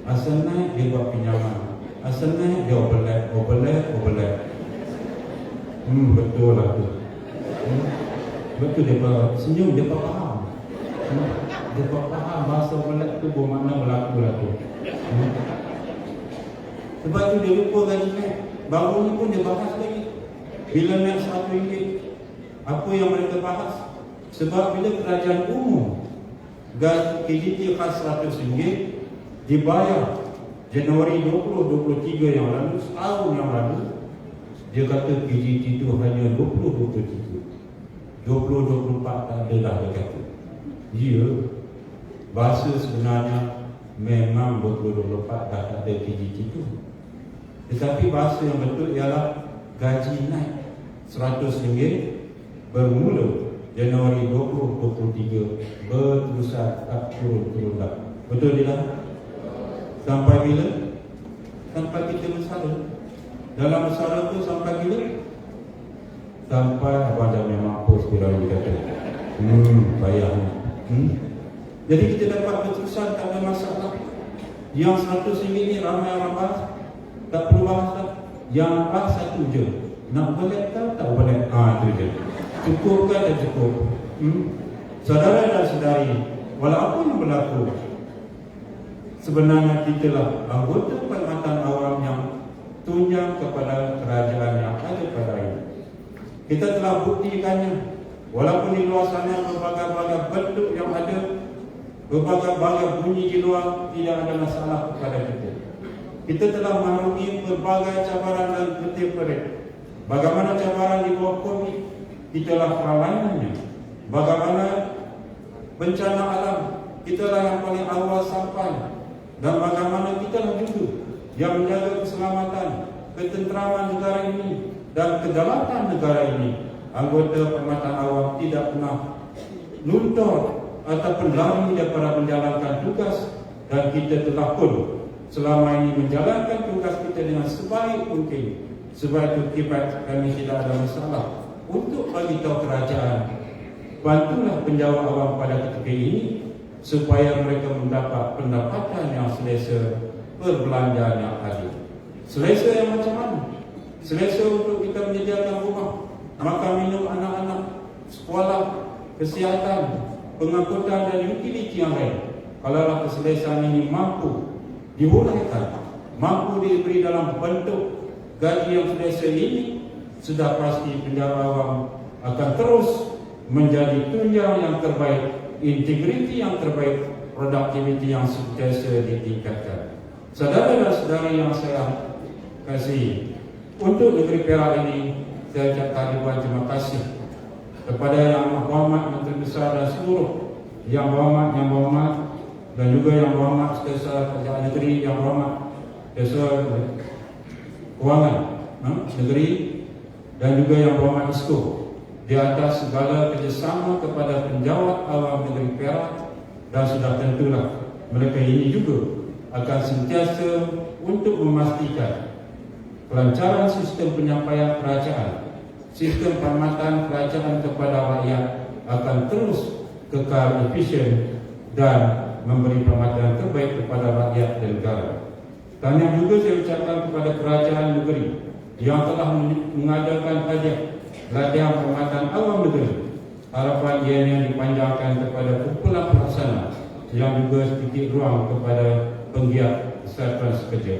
asal naik dia buat pinjaman, asal naik dia overlap. Betul lah tu. Betul dia senyum, dia faham. Dia faham bahasa overlap tu bermakna berlaku lah tu. Sebab tu dia lupa gaji naik. Baru ni pun dia bahas lagi. Bila naik RM1, apa yang mereka bahas? Sebab bila kerajaan umum gaji KGT khas RM100 dibayar Januari 2023 yang lalu, setahun yang lalu, dia kata KGT itu hanya 2023, 2024 tak ada dah, dia kata. Ya, bahasa sebenarnya memang 2024 dah tak ada KGT itu. Tetapi bahasa yang betul ialah gaji naik RM100 bermula Januari 2023 berterusan tak turun dah. Betul tidak? Sampai bila? Sampai kita bersara. Dalam bersara tu sampai bila? Sampai abang dah memang post Firawi kata bayarnya. Jadi kita dapat berterusan, tak ada masalah. Yang RM100 ni ramai orang bahas, tak perlu bahas dah. Yang bahas satu je, nak boleh ke tak boleh? Itu je. Cukup ke tak cukup? Saudara dan saudari, walau apa yang berlaku, sebenarnya kita lah anggota Perkhidmatan Awam yang tunjang kepada kerajaan yang ada pada ini. Kita telah buktikannya. Walaupun di luar sana berbagai-bagai bentuk yang ada, berbagai-bagai bunyi di luar, tidak ada masalah kepada kita. Kita telah melalui berbagai cabaran dan petir-perit. Bagaimana cabaran di bawah COVID, kita telah perlawanannya. Bagaimana bencana alam, kita lah yang paling awal sampai, dan bagaimana kita lah juga yang menjaga keselamatan, ketenteraman negara ini dan kedaulatan negara ini. Anggota Perkhidmatan Awam tidak pernah luntur ataupun lari daripada menjalankan tugas, dan kita telah pun selama ini menjalankan tugas kita dengan sebaik mungkin. Sebab itu kami tidak ada masalah untuk bagi tahu kerajaan, bantulah penjawat awam pada ketika ini supaya mereka mendapat pendapatan yang selesa, perbelanjaan yang adil. Selesa yang macam mana? Selesa untuk kita menyediakan rumah, makan minum anak-anak, sekolah, kesihatan, pengangkutan dan utiliti yang lain. Kalaulah keselesaan ini mampu diuraikan, mampu diberi dalam bentuk gaji yang selesa ini, sudah pasti penjawat awam akan terus menjadi tunjang yang terbaik, integriti yang terbaik, produktiviti yang sentiasa ditingkatkan. Saudara dan saudari yang saya kasih, untuk negeri Perak ini saya ucapkan ribuan terima kasih kepada Yang Berhormat Menteri Besar dan seluruh Yang Berhormat dan juga Yang Berhormat Sekretariat Kerajaan Negeri, Yang Berhormat Sekretariat Kewangan Negeri, dan juga Yang Berhormat ISKO, di atas segala kerjasama kepada penjawat awam negeri Perak. Dan sudah tentulah mereka ini juga akan sentiasa untuk memastikan kelancaran sistem penyampaian kerajaan, sistem perkhidmatan kerajaan kepada rakyat akan terus kekal efisien dan memberi perkhidmatan terbaik kepada rakyat dan negara. Dan yang juga saya ucapkan kepada kerajaan negeri yang telah mengadakan latihan perkhidmatan awam negeri, harapan ianya dipanjangkan kepada kumpulan pelaksana yang juga sedikit ruang kepada penggiat kesihatan sekerja.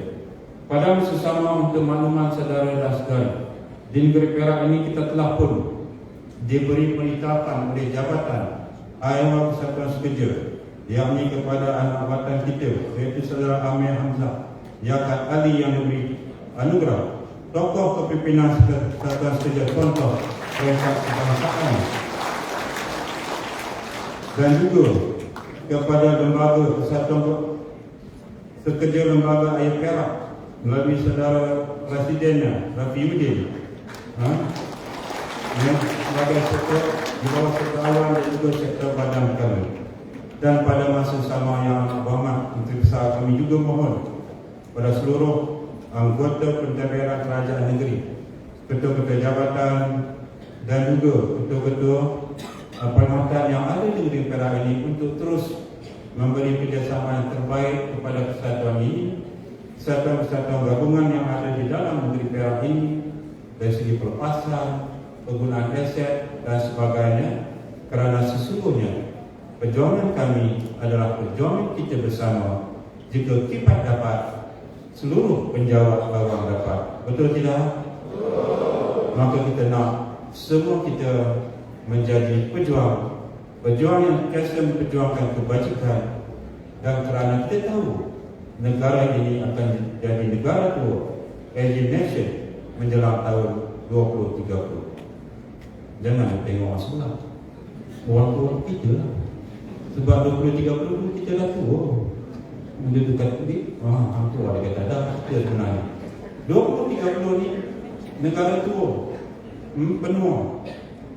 Pada sesama untuk makluman saudara dan saudari, di negeri Perak ini kita telah pun diberi penetapan oleh Jabatan Ayawal Kesihatan Sekerja, yakni kepada anak watan kita, iaitu saudara Amir Hamzah Yakat Ali yang diberi anugerah tokoh kepimpinan kesihatan sekerja contoh peringkat kebangsaan, dan juga kepada lembaga kesihatan sekerja lembaga Air Perak melalui saudara Presidennya Rafiuddin sebagai sektor di bawah sektor awam dan juga sektor badan kami. Dan pada masa sama yang berhormat Menteri Besar, kami juga mohon pada seluruh anggota pentadbiran kerajaan negeri, ketua-ketua jabatan dan juga ketua-ketua perkhidmatan yang ada di negeri Perak ini untuk terus memberi kerjasama yang terbaik kepada kesatuan ini, kesatuan gabungan yang ada di dalam negeri Perak ini, dari segi pelepasan, penggunaan aset dan sebagainya, kerana sesungguhnya perjuangan kami adalah perjuangan kita bersama. Jika kita dapat, seluruh penjawat awam dapat. Betul tidak? Maka kita nak semua kita menjadi pejuang yang biasa memperjuangkan kebajikan, dan kerana kita tahu negara ini akan jadi negara tua, aging nation menjelang tahun 2030. Jangan tengok orang sebelah, orang tua kita lah. Sebab 2030 kita dah tua. Dia dekat ni, tu ada kata dah, kita sebenarnya 2030 ni negara tua, benua.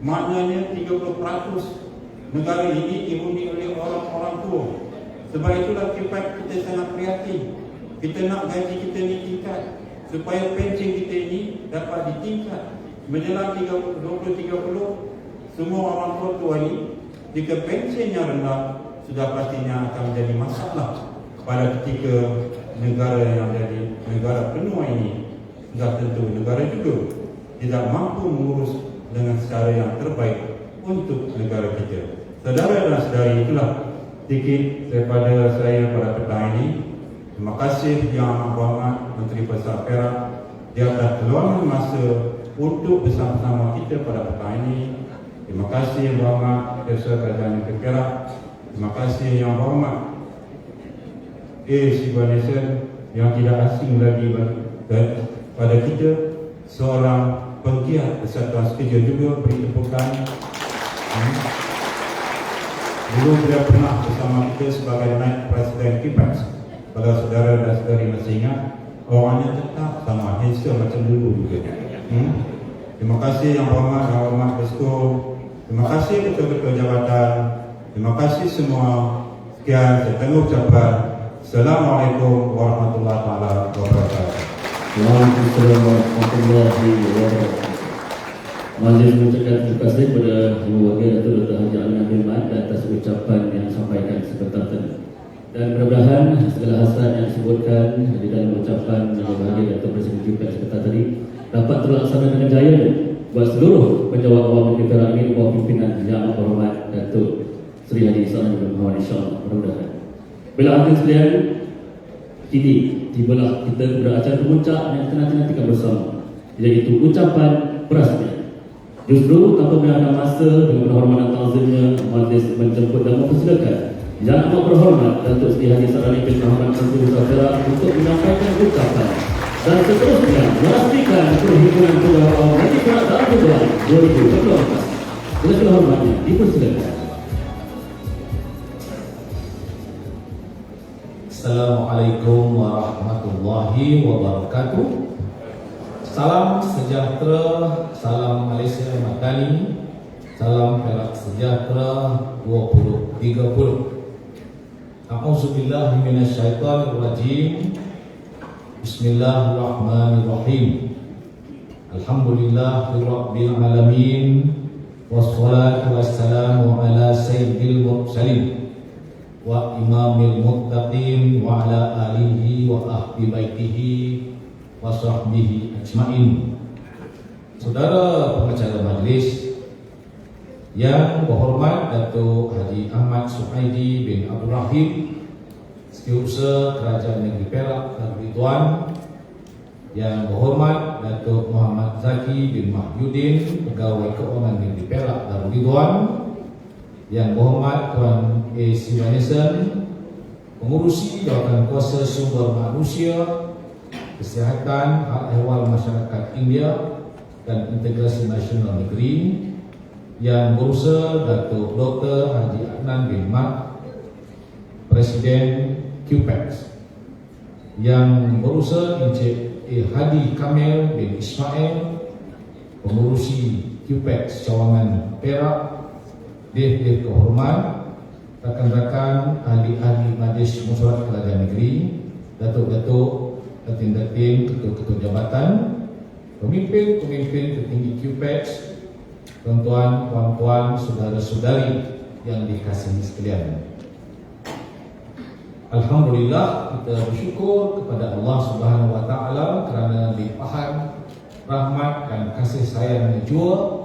Maknanya 30% negara ini dihuni oleh orang-orang tua. Sebab itulah kita sangat prihatin. Kita nak gaji kita ni tingkat, supaya pension kita ini dapat ditingkat. Menjelang 2030, semua orang tua ni, jika pensiunnya rendah, sudah pastinya akan menjadi masalah pada ketika negara yang jadi negara benua ini. Sudah tentu negara juga tidak mampu mengurus dengan cara yang terbaik untuk negara kita. Saudara dan saudari, itulah sedikit daripada saya pada petang ini. Terima kasih Yang Berhormat Menteri Besar Perak di atas peluangan masa untuk bersama-sama kita pada petang ini. Terima kasih Yang Berhormat Presiden Kerajaan Negeri Perak. Terima kasih Yang Berhormat Sibanesen yang tidak asing lagi pada kita, seorang penggiat persatuan sekerja juga, beri tepukan. Dulu beliau pernah bersama kita sebagai naib presiden KIPEX. Kalau saudara dan saudari masih ingat, orangnya tetap sama, handsome macam dulu juga. Terima kasih yang hormat Dasko. Terima kasih ketua-ketua jabatan. Terima kasih semua. Sekian, saya tengok ucapan. Assalamualaikum warahmatullahi wabarakatuh. Waalaikumsalam warahmatullahi wabarakatuh. Majlis mengucapkan terima kasih kepada Ibu Wakil Datuk Dr. Haji Ali Nabil Mat atas ucapan yang disampaikan sebentar tadi. Dan mudah-mudahan segala hasrat yang disebutkan di dalam ucapan Yang Berbahagia Datuk Presiden KIPEX sebentar tadi dapat terlaksana dengan jaya buat seluruh penjawat awam negeri Perak ini, bawah pimpinan Yang Berhormat Datuk Seri Haji Sa'ad bin Muhammad, insya-Allah. Mudah-mudahan. Bila hadirin sekalian, kini tibalah kita kepada acara puncak yang kita nanti-nantikan bersama, iaitu ucapan perasmian. Justru tanpa menghadap masa, dengan berhormat dan ta'zimnya, majlis menjemput dan mempersilakan Yang Amat Berhormat Datuk Seri Haji Sa'ad bin Muhammad Menteri Besar Perak untuk menyampaikan ucapan dan seterusnya memastikan perhimpunan penjawat awam negeri Perak dalam Februari 2024. Dengan segala hormatnya dipersilakan. Assalamualaikum warahmatullahi wabarakatuh. Salam sejahtera, salam Malaysia Madani, salam Perak Sejahtera 2030. A'udzubillahi minasyaitonirrajim. Bismillahirrahmanirrahim. Alhamdulillahirabbil alamin. Wassalatu wassalamu ala sayyidil mursalin wa imamil muttaqin wa ala alihi wa ahli baitihi wa sahbihi ajma'in. Saudara pengacara majlis yang berhormat Datuk Haji Ahmad Suhaidi bin Abdul Rahim, Setiausaha Kerajaan Negeri Perak Darul Ridwan, yang berhormat Datuk Muhammad Zaki bin Mahyudin, Pegawai Keuangan Negeri Perak Darul Ridwan, yang berhormat Tuan A. Sivanesen, Pengurusi Jawatan Kuasa Sumber Manusia, Kesihatan, Hal Ehwal Masyarakat India dan Integrasi Nasional Negeri, yang berusaha Datuk Dr. Haji Adnan bin Mat, Presiden KIPEX, yang berusaha Encik Hadi Kamil bin Ismail, Pengurusi KIPEX Cawangan Perak, Dewan Kehormat, rakan-rakan ahli-ahli Majlis Mesyuarat Kerajaan Negeri, datuk-datuk, datin-datin, ketua-ketua jabatan, pemimpin-pemimpin tertinggi KIPEX, tuan-tuan, puan-puan, saudara-saudari yang dikasihi sekalian. Alhamdulillah, kita bersyukur kepada Allah Subhanahu Wa Taala kerana limpahan rahmat dan kasih sayangnya jua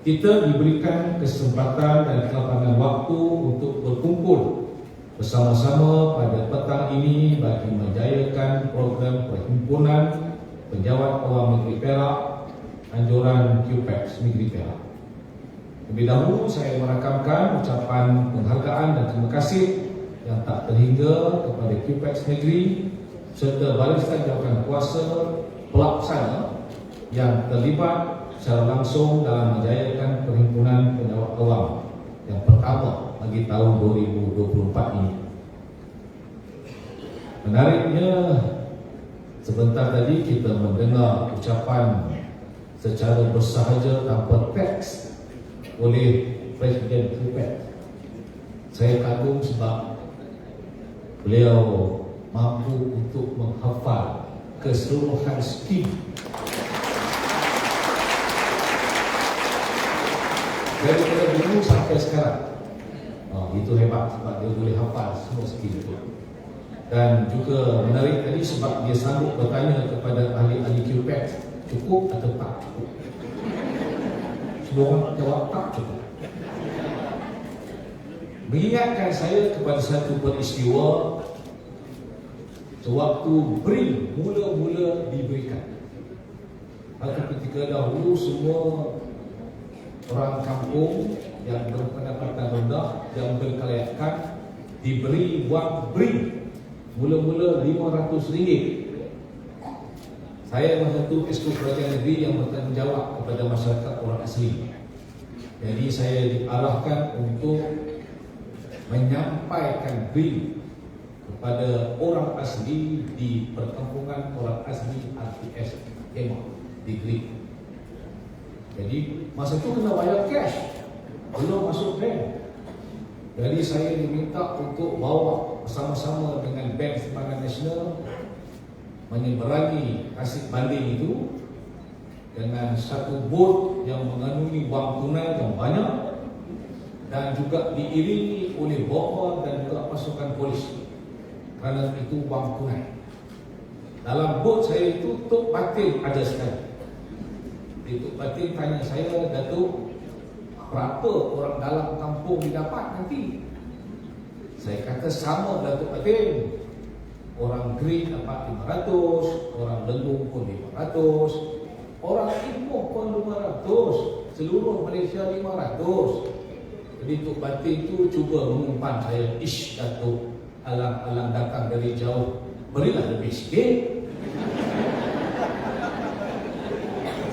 kita diberikan kesempatan dan kelapangan waktu untuk berkumpul bersama-sama pada petang ini bagi menjayakan program Perhimpunan Penjawat Awam Negeri Perak Anjuran KIPEX Negeri Perak. Lebih dahulu saya merakamkan ucapan penghargaan dan terima kasih yang tak terhingga kepada KIPEX Negeri serta barisan jawatan kuasa pelaksana yang terlibat secara langsung dalam menjayakan Perhimpunan Penjawat Awam yang pertama bagi tahun 2024 ini. Menariknya, sebentar tadi kita mendengar ucapan secara bersahaja tanpa teks oleh Presiden KIPEX. Saya kagum sebab beliau mampu untuk menghafal keseluruhan skim dari dulu sampai sekarang. Itu hebat sebab dia boleh hafal semua skim itu. Dan juga menarik tadi sebab dia sanggup bertanya kepada ahli-ahli KIPEX, cukup atau tak cukup. Semua orang jawab tak cukup. Mengingatkan saya kepada satu peristiwa sewaktu BRIM mula-mula diberikan. Pada ketika dahulu semua orang kampung yang berpendapatan rendah yang berkelayakan diberi wang BRIM mula-mula RM500. Saya adalah satu Esko Kerajaan Negeri yang bertanggungjawab kepada masyarakat orang asli. Jadi saya diarahkan untuk menyampaikan brief kepada orang asli di perkampungan orang asli RTS Kemah di Greek. Jadi masa itu kena bayar cash, belum masuk bank. Jadi saya diminta untuk bawa bersama-sama dengan Bank Simpanan Nasional menyeberangi Tasik Banding itu dengan satu bot yang mengandungi wang tunai yang banyak dan juga diiringi oleh bomber dan juga pasukan polis kerana itu wang tunai. Dalam bot saya itu Tok Batin ada sekali. Tok Batin tanya saya, Datuk, berapa orang dalam kampung didapat nanti? Saya kata sama Datuk Batin. Orang Greek dapat 500, orang Lenung pun 500, orang Ipoh pun 500, seluruh Malaysia 500. Jadi Tok Batin tu cuba mengumpan saya, ish Datuk, alang-alang datang dari jauh, berilah lebih sikit.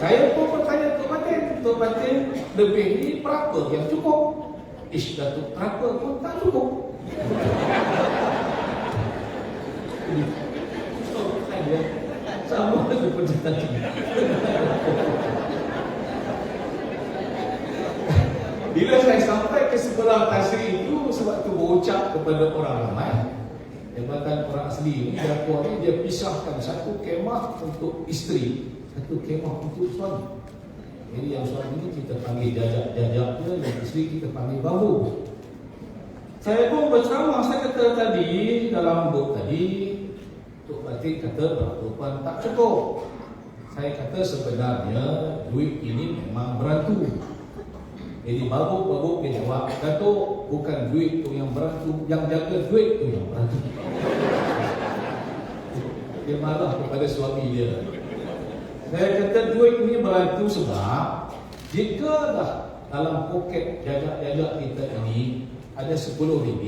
Saya pun bertanya Tok Batin, lebih ni berapa yang cukup? Ish Datuk, berapa pun tak cukup. Sama seperti tadi. Bila saya sampai ke sebelah tasir itu, sebab tu berucap kepada orang ramai, jabatan orang asli ini, dia pisahkan satu kemah untuk isteri, satu kemah untuk suami. Jadi yang suami ini kita panggil jajak-jajaknya, dan isteri kita panggil babu. Saya pun berceramah, saya kata tadi dalam bot tadi, Tok Batin kata berapa tak cukup. Saya kata sebenarnya duit ini memang berantu. Jadi babu dia jawab, Datuk, bukan duit tu yang berantu, yang jaga duit tu yang berantu. Dia marah kepada suami dia. Saya kata duit ini berantu sebab jika dah dalam poket jajak-jajak kita ini ada RM10,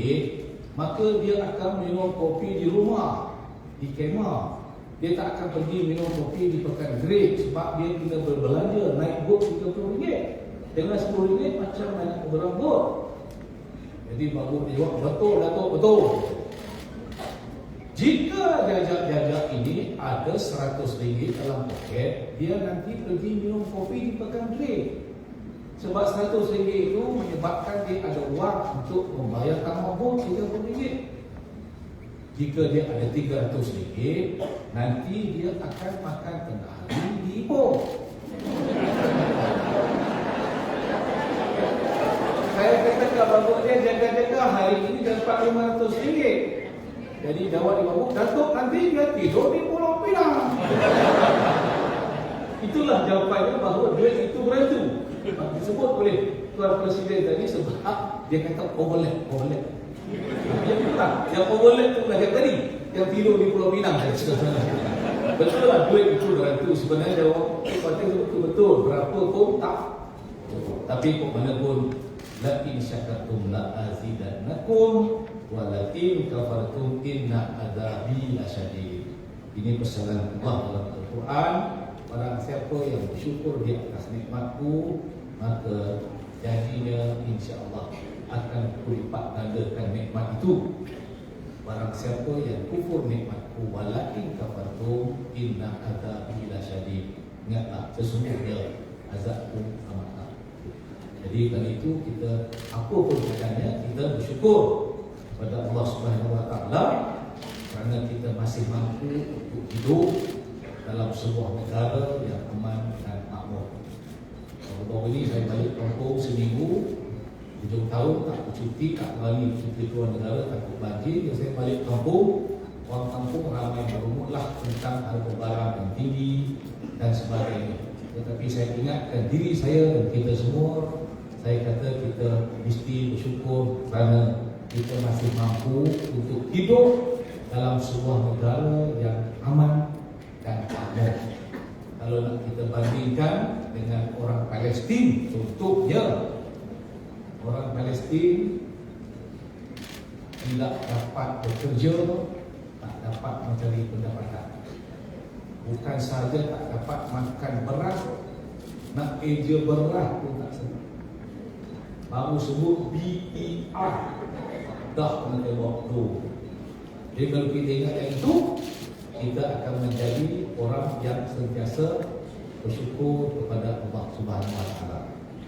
maka dia akan minum kopi di rumah, di kemah. Dia tak akan pergi minum kopi di Pekan Great sebab dia kena berbelanja naik bot RM30. Dengan RM10 macam naik berang bot. Jadi baru dia jawab, betul Datuk, betul. Jika jajak-jajak ini ada RM100 dalam poket, dia nanti pergi minum kopi di Pekan Great. Sebab RM100 itu menyebabkan dia ada wang untuk membayar kamar bot RM30. Jika dia ada RM300, nanti dia akan makan tengah hari di Ipoh. Saya kata ke bapak dia, jaga-jaga hari ini dapat RM500. Jadi jawab dia, bapak, Datuk nanti dia tidur di Pulau Pinang. Itulah jawapannya bahawa duit itu berantu. Disebut oleh Tuan Presiden tadi sebab dia kata overlap. Yang betul, yang overlap tu dah tadi, yang tidur di Pulau Pinang. Betul lah duit itu berantu. Sebenarnya jawab betul. Berapa pun tak. Tapi kok mana pun, la in syakartum la azidannakum wa la in kafartum inna adzabi lasyadid. Ini pesanan Allah dalam Al-Quran. Barang siapa yang bersyukur di atas nikmatku, maka janjinya insya-Allah akan kulipat gandakan nikmat itu. Barang siapa yang kufur nikmatku, walakin kafartum inna adzabi lasyadid. Ingatlah, sesungguhnya azabku amat berat. Jadi kali itu kita apa pun keadaannya, kita bersyukur kepada Allah Subhanahu Wa Taala kerana kita masih mampu untuk hidup dalam sebuah negara yang aman dan makmur. Baru-baru ini saya balik kampung seminggu, hujung tahun tak bercuti, tak berani cuti keluar negara, takut banjir. Jadi saya balik kampung, orang kampung ramai berumurlah tentang harga barang yang tinggi dan sebagainya. Tetapi saya ingatkan diri saya dan kita semua, saya kata kita mesti bersyukur kerana kita masih mampu untuk hidup dalam sebuah negara yang aman dan makmur. Kalau nak kita bandingkan dengan orang Palestin, contohnya orang Palestin tidak dapat bekerja, tak dapat mencari pendapatan. Bukan sahaja tak dapat makan beras, nak eja beras pun tak sempat. Baru sebut BER, dah kena tengok tu. Jadi kalau kita ingat yang itu, kita akan menjadi orang yang sentiasa bersyukur kepada Allah Subhanahu Wa Taala.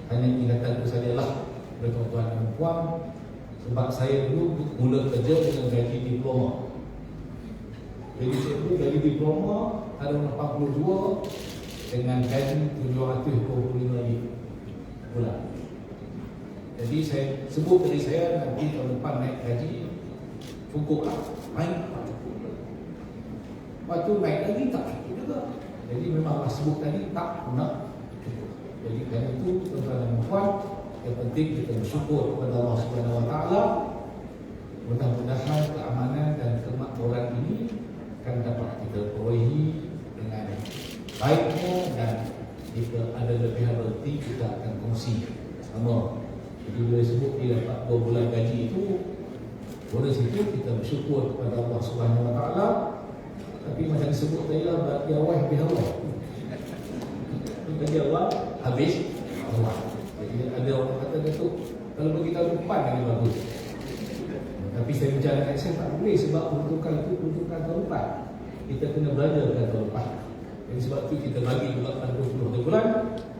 Hanya ingatan itu sajalah tuan-tuan dan puan. Sebab saya dulu mula kerja dengan gaji diploma. Jadi cikgu gaji diploma tahun 82 dengan gaji RM725 bulan. Jadi saya sebut dari saya nanti tahun depan naik gaji cukup lah, naik tak cukup. Lepas tu naik lagi tak cukup juga. Jadi memanglah sebut tadi tak pernah cukup. Jadi kerana itu tuan-tuan dan puan, yang penting kita bersyukur kepada Allah Subhanahu Wa Taala. Mudah-mudahan keamanan dan kemakmuran ini akan dapat kita perolehi dengan baiknya, dan jika ada lebihan reti kita akan kongsi sama. Jadi bila sebut dia dapat 2 bulan gaji itu, boleh situ kita bersyukur kepada Allah Subhanahu Wa Taala. Tapi macam disebut tadi lah, bagi awal habis awal. Bagi awal habis awal. Jadi ada orang kata Datuk, kalau bagi tahun depan lagi bagus. Tapi saya bicara dengan saya tak boleh, sebab peruntukan itu peruntukan tahun depan. Kita kena belajar pada tahun depan. Jadi sebab itu kita bagi juga pada 20 bulan.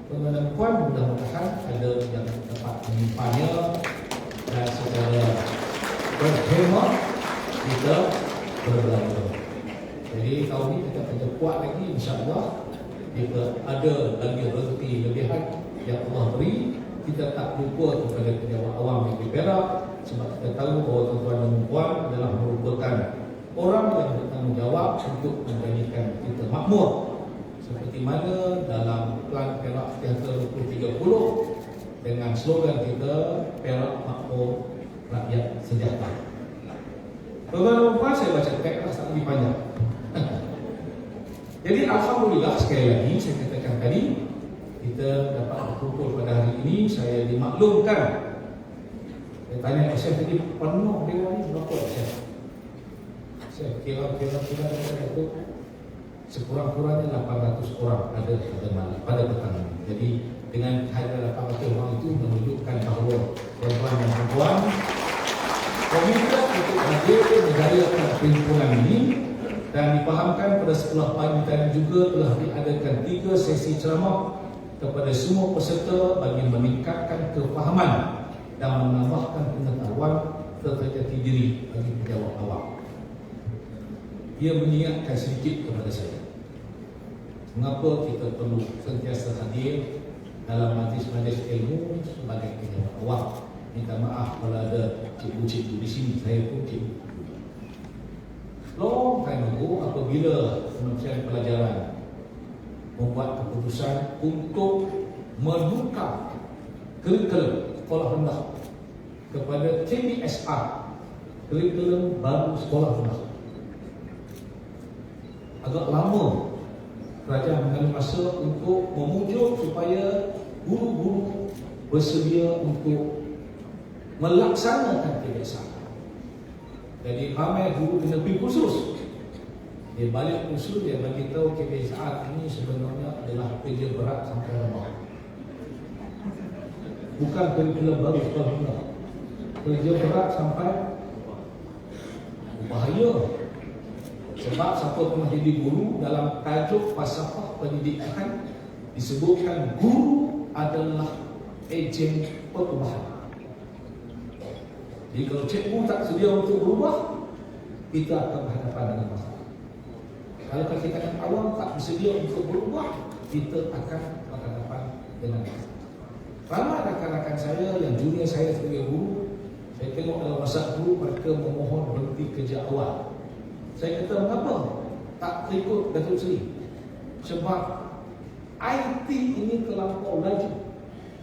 Tuan-tuan dan puan, mudah-mudahan ada yang dapat menyimpannya dan secara berhemat kita berbelanja. Jadi tahun ini kita kerja kuat lagi, insya-Allah. Jika ada lagi rezeki lebihan yang Allah beri, kita tak lupa kepada pejabat awam yang di Perak, sebab kita tahu bahawa tuan-tuan dan puan adalah merupakan orang yang bertanggungjawab untuk menjadikan kita makmur. Seperti mana dalam Plan Perak Sejahtera 2030 dengan slogan kita, Perak Makmur Rakyat Sejahtera. Tuan-tuan dan puan, saya baca teks lah, tak lebih panjang. Jadi alhamdulillah, sekali lagi saya katakan tadi, kita dapat berkumpul pada hari ini. Saya dimaklumkan. Saya tanya Chef tadi, penuh dewan ni berapa Chef? Saya kira itu sekurang-kurangnya 800 orang ada pada malam, pada petang ini. Jadi dengan hanya 800 orang itu menunjukkan bahawa tuan-tuan dan puan komitmen untuk hadir menjayakan perhimpunan ini. Dan dipahamkan pada sekolah pagi tadi juga telah diadakan 3 sesi ceramah kepada semua peserta bagi meningkatkan kefahaman dan menambahkan pengetahuan serta jati diri bagi pejabat awam. Dia mengingatkan sedikit kepada saya mengapa kita perlu sentiasa hadir dalam majlis-majlis ilmu sebagai pejabat awam. Minta maaf kalau ada cikgu-cikgu di sini, saya pun cikgu. Long time ago, apabila Kementerian Pelajaran membuat keputusan untuk menukar kurikulum sekolah rendah kepada KBSR, kurikulum baru sekolah rendah. Agak lama kerajaan mengambil masa untuk memujuk supaya guru-guru bersedia untuk melaksanakan KBSR. Jadi ramai guru kena pergi kursus. Dia balik kursus, dia bagi tahu KBSR ini sebenarnya adalah kerja berat sampai lemah. Bukan kurikulum baru sekolah rendah. Kerja berat sampai bahaya. Sebab siapa pernah jadi guru, dalam tajuk falsafah pendidikan disebutkan guru adalah ejen perubahan. Jadi kalau cikgu tak sedia untuk berubah, kita akan berhadapan dengan masalah. Kalau kita awam tak bersedia untuk berubah, kita akan berhadapan dengan masalah. Ramai rakan-rakan saya yang junior saya sebagai guru, saya tengok dalam masa guru mereka memohon berhenti kerja awal. Saya kata, mengapa tak terikut Datuk Seri? Sebab IT ini terlampau laju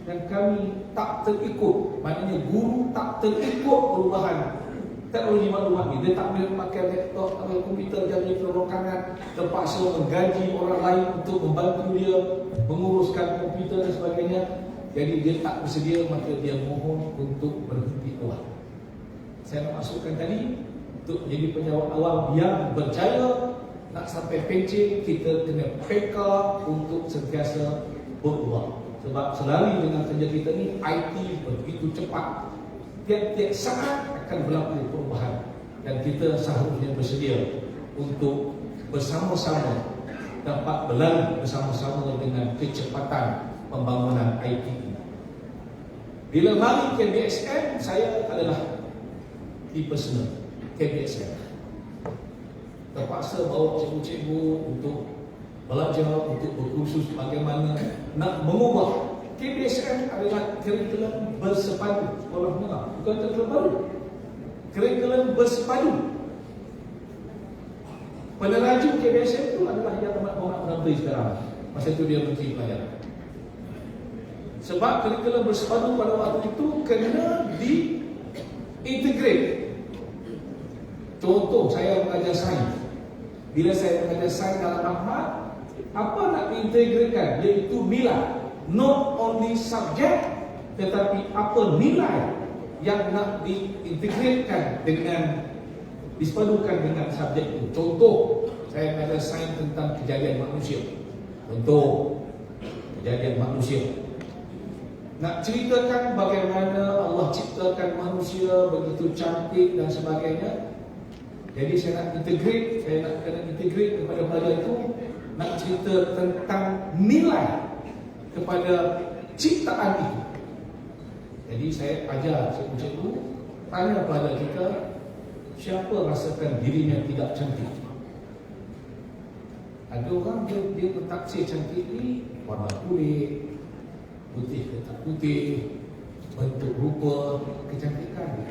dan kami tak terikut. Maknanya guru tak terikut perubahan teknologi maklumat ni. Dia tak boleh pakai laptop atau komputer jadi perokangan, terpaksa menggaji orang lain untuk membantu dia menguruskan komputer dan sebagainya. Jadi dia tak bersedia, maka dia mohon untuk berhenti awal. Saya nak masukkan tadi, untuk menjadi pejabat awam yang berjaya, nak sampai pencen, kita kena peka untuk sentiasa berubah. Sebab selari dengan kerja kita ni, IT begitu cepat. tiap-tiap saat akan berlaku perubahan dan kita seharusnya bersedia untuk bersama-sama dapat berlalu bersama-sama dengan kecepatan pembangunan IT ini. Bila mari KBSM, saya adalah di personal KBSM. Terpaksa bawa cikgu-cikgu untuk belajar, untuk berkursus bagaimana nak mengubah. KBSM adalah kurikulum bersepadu sekolah menengah, bukan kurikulum baru. Kurikulum bersepadu. Peneraju KBSM itu adalah Yang Amat Berhormat Menteri sekarang. Masa itu dia Menteri Pelajaran. Sebab kurikulum bersepadu pada waktu itu kena diintegrate. Contoh, saya mengajar sains. Bila saya mengajar sains dalam Ahmad, apa nak diintegratekan? Iaitu nilai. Not only subjek, tetapi apa nilai yang nak diintegratekan dengan, disepadukan dengan subjek itu. Contoh, saya mengajar sains tentang kejadian manusia. Contoh, kejadian manusia. Nak ceritakan bagaimana Allah ciptakan manusia begitu cantik dan sebagainya. Jadi saya nak integrate, saya nak kena integrate kepada pelajar itu, nak cerita tentang nilai kepada ciptaan itu. Jadi saya ajar cikgu-cikgu, tanya pelajar kita, siapa rasakan dirinya tidak cantik? Ada orang dia taksir cantik ni warna kulit, putih ke tak putih, bentuk rupa, kecantikan.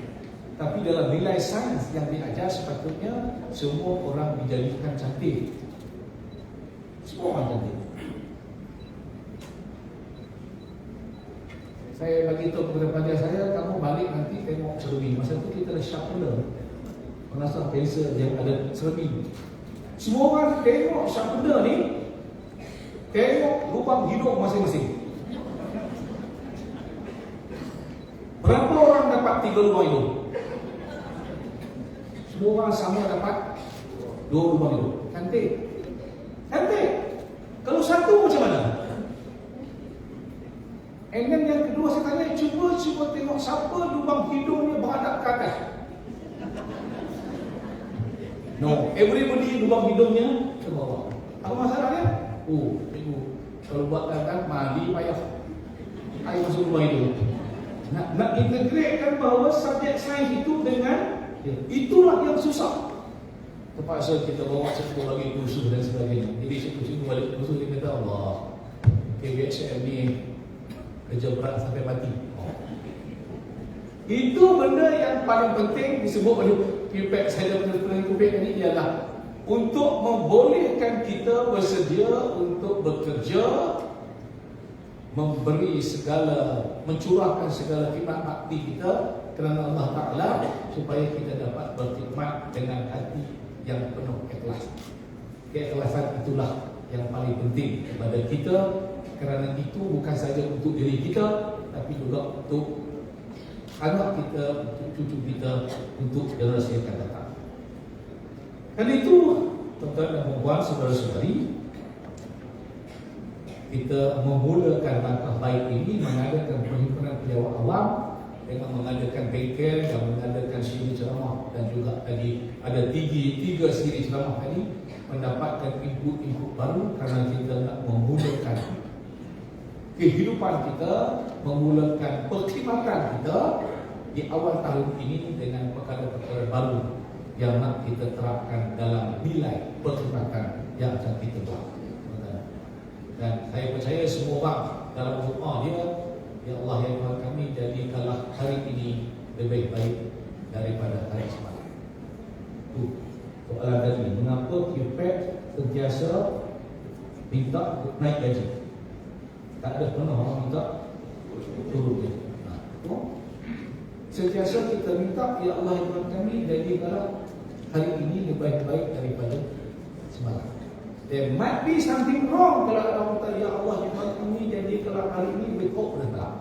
Tapi dalam nilai sains yang diajar sepatutnya semua orang dijadikan cantik. Semua orang cantik. Saya bagi tahu kepada pelajar saya, kamu balik nanti tengok cermin. Masa tu kita ada sharpener, pengasah pensel yang ada cermin. Semua orang tengok sharpener ni, tengok lubang hidung masing-masing. Berapa orang dapat 3 lubang hidung? Semua orang sama dapat 2 lubang hidung. Cantik. Cantik. Kalau satu macam mana? And then yang kedua saya tanya, cuba tengok siapa lubang hidungnya berhadap ke atas. No, everybody lubang hidungnya ke bawah. Apa masalahnya? Oh, cikgu, kalau buat kan mandi payah. Air masuk lubang hidung. Nak integratekan bahawa subjek sains itu dengan itulah yang susah. Terpaksa kita bawa cikgu lagi kursus dan sebagainya. Jadi cikgu balik kursus dia kata, Allah, KBSM ni kerja berat sampai mati. Itu benda yang paling penting disebut oleh Pipek saya dan Pipek ini ialah untuk membolehkan kita bersedia untuk bekerja, memberi segala, mencurahkan segala khidmat bakti kita kerana Allah Ta'ala, supaya kita dapat berkhidmat dengan hati yang penuh ikhlas. Keikhlasan itulah yang paling penting kepada kita, kerana itu bukan saja untuk diri kita, tapi juga untuk anak kita, untuk cucu kita, untuk generasi yang akan datang. Dan itu, tuan-tuan dan puan-puan, saudara-saudari, kita memulakan langkah baik ini mengadakan perhimpunan penjawat awam dengan mengadakan bengkel dan mengadakan siri ceramah, dan juga tadi ada tiga siri ceramah tadi, mendapatkan input-input baru kerana kita nak memulakan kehidupan kita, memulakan perkhidmatan kita di awal tahun ini dengan perkara-perkara baru yang nak kita terapkan dalam nilai perkhidmatan yang akan kita buat. Dan saya percaya semua orang dalam doa dia, ya Allah ya Tuhan kami, jadikanlah hari ini lebih baik daripada hari semalam. Itu soalan tadi, mengapa QPEC sentiasa minta naik gaji? Tak ada pernah orang minta turun gaji. Sentiasa kita minta, ya Allah ya Tuhan kami, jadikanlah hari ini lebih baik daripada semalam. There might be something wrong kalau orang kata, ya Allah ya Tuhan kami, jadi kalau hari ini lebih kok dah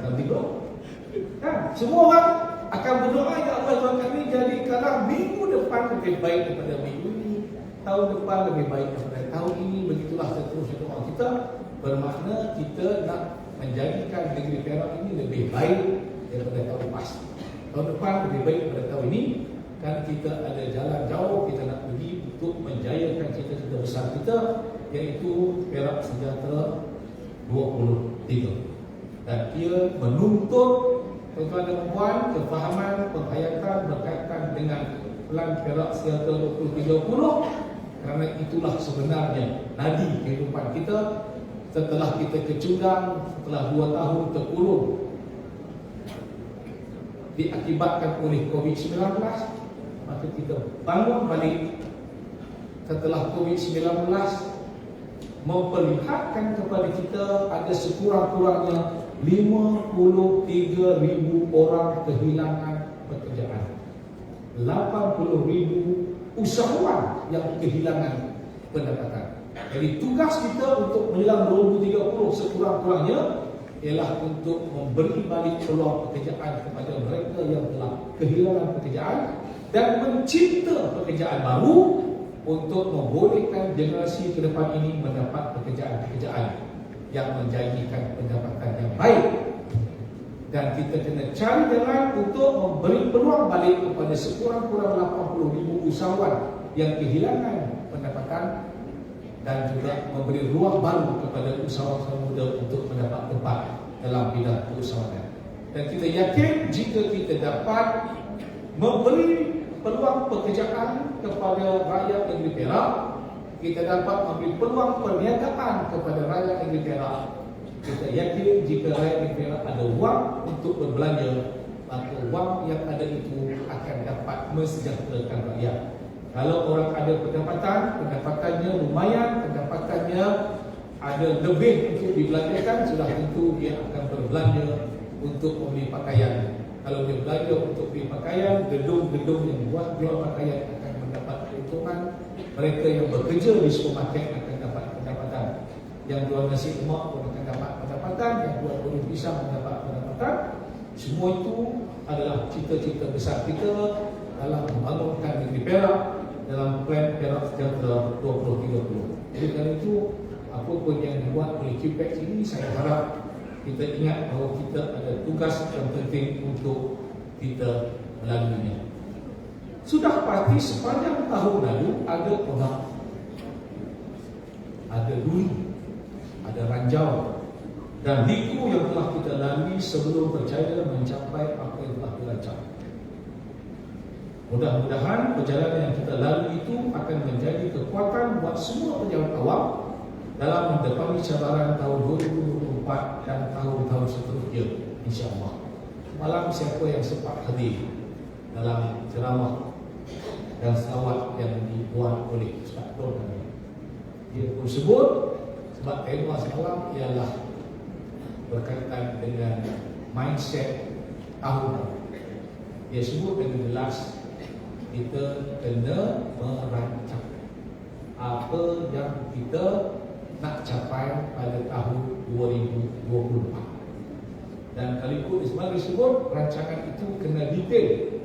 something wrong. Kan? Semua orang akan berdoa, ya Allah ya Tuhan kami, jadi kalau minggu depan lebih baik daripada minggu ini, tahun depan lebih baik daripada tahun ini. Begitulah seterusnya doa kita. Bermakna kita nak menjadikan negeri Perak ini lebih baik daripada tahun lepas. Tahun depan lebih baik daripada tahun ini, kan kita ada jalan jauh kita nak pergi untuk menjayakan cita-cita besar kita, iaitu Perak Sejahtera 23. Dan ia menuntut tuan-tuan dan puan kefahaman penghayatan berkaitan dengan Plan Perak Sejahtera 2030, kerana itulah sebenarnya nadi kehidupan kita. Setelah kita kecundang, setelah 2 tahun terkurung diakibatkan oleh COVID-19, maka kita bangun balik setelah COVID-19, memperlihatkan kepada kita ada sekurang-kurangnya 53,000 orang kehilangan pekerjaan, 80,000 usahawan yang kehilangan pendapatan. Jadi tugas kita untuk menjelang 2030 sekurang-kurangnya ialah untuk memberi balik peluang pekerjaan kepada mereka yang telah kehilangan pekerjaan dan mencipta pekerjaan baru untuk membolehkan generasi ke depan ini mendapat pekerjaan-pekerjaan yang menjanjikan pendapatan yang baik. Dan kita kena cari jalan untuk memberi peluang balik kepada sekurang-kurang 80,000 usahawan yang kehilangan pendapatan, dan juga memberi ruang baru kepada usahawan muda untuk mendapat tempat dalam bidang keusahawanan. Dan kita yakin jika kita dapat memberi peluang pekerjaan kepada rakyat negeri Perak, kita dapat memberi peluang perniagaan kepada rakyat negeri Perak, kita yakin jika rakyat negeri Perak ada wang untuk berbelanja, maka wang yang ada itu akan dapat mensejahterakan rakyat. Kalau orang ada pendapatan, pendapatannya lumayan, pendapatannya ada lebih untuk dibelanjakan, sudah tentu dia akan berbelanja untuk membeli pakaian. Kalau dia belanja untuk beli pakaian, gedung-gedung yang buat jual pakaian akan mendapat keuntungan. Mereka yang bekerja di supermarket akan dapat pendapatan. Yang jual nasi lemak pun akan dapat pendapatan, yang jual kulit pisang mendapat pendapatan. Semua itu adalah cita-cita besar kita dalam membangunkan negeri Perak dalam Plan Perak Sejahtera 2030. Jadi kerana itu, apa pun yang dibuat oleh QPEX ini, saya harap kita ingat bahawa kita ada tugas yang penting untuk kita melaluinya. Sudah pasti sepanjang tahun lalu ada orang, ada duri, ada ranjau dan liku yang telah kita lalui sebelum berjaya mencapai apa yang telah dirancang. Mudah-mudahan perjalanan yang kita lalui itu akan menjadi kekuatan buat semua pejabat awam dalam menghadapi cabaran tahun 2024 dan tahun-tahun seterusnya, insya-Allah. Malam siapa yang sempat hadir dalam ceramah dan selawat yang dibuat oleh Ustaz Don kami, dia pun sebut sebab tema semalam ialah berkaitan dengan mindset tahun. Dia sebut dengan jelas, kita kena merancang apa yang kita nak capai pada tahun 2024. Dan kaliku Ismail disebut rancangan itu kena detail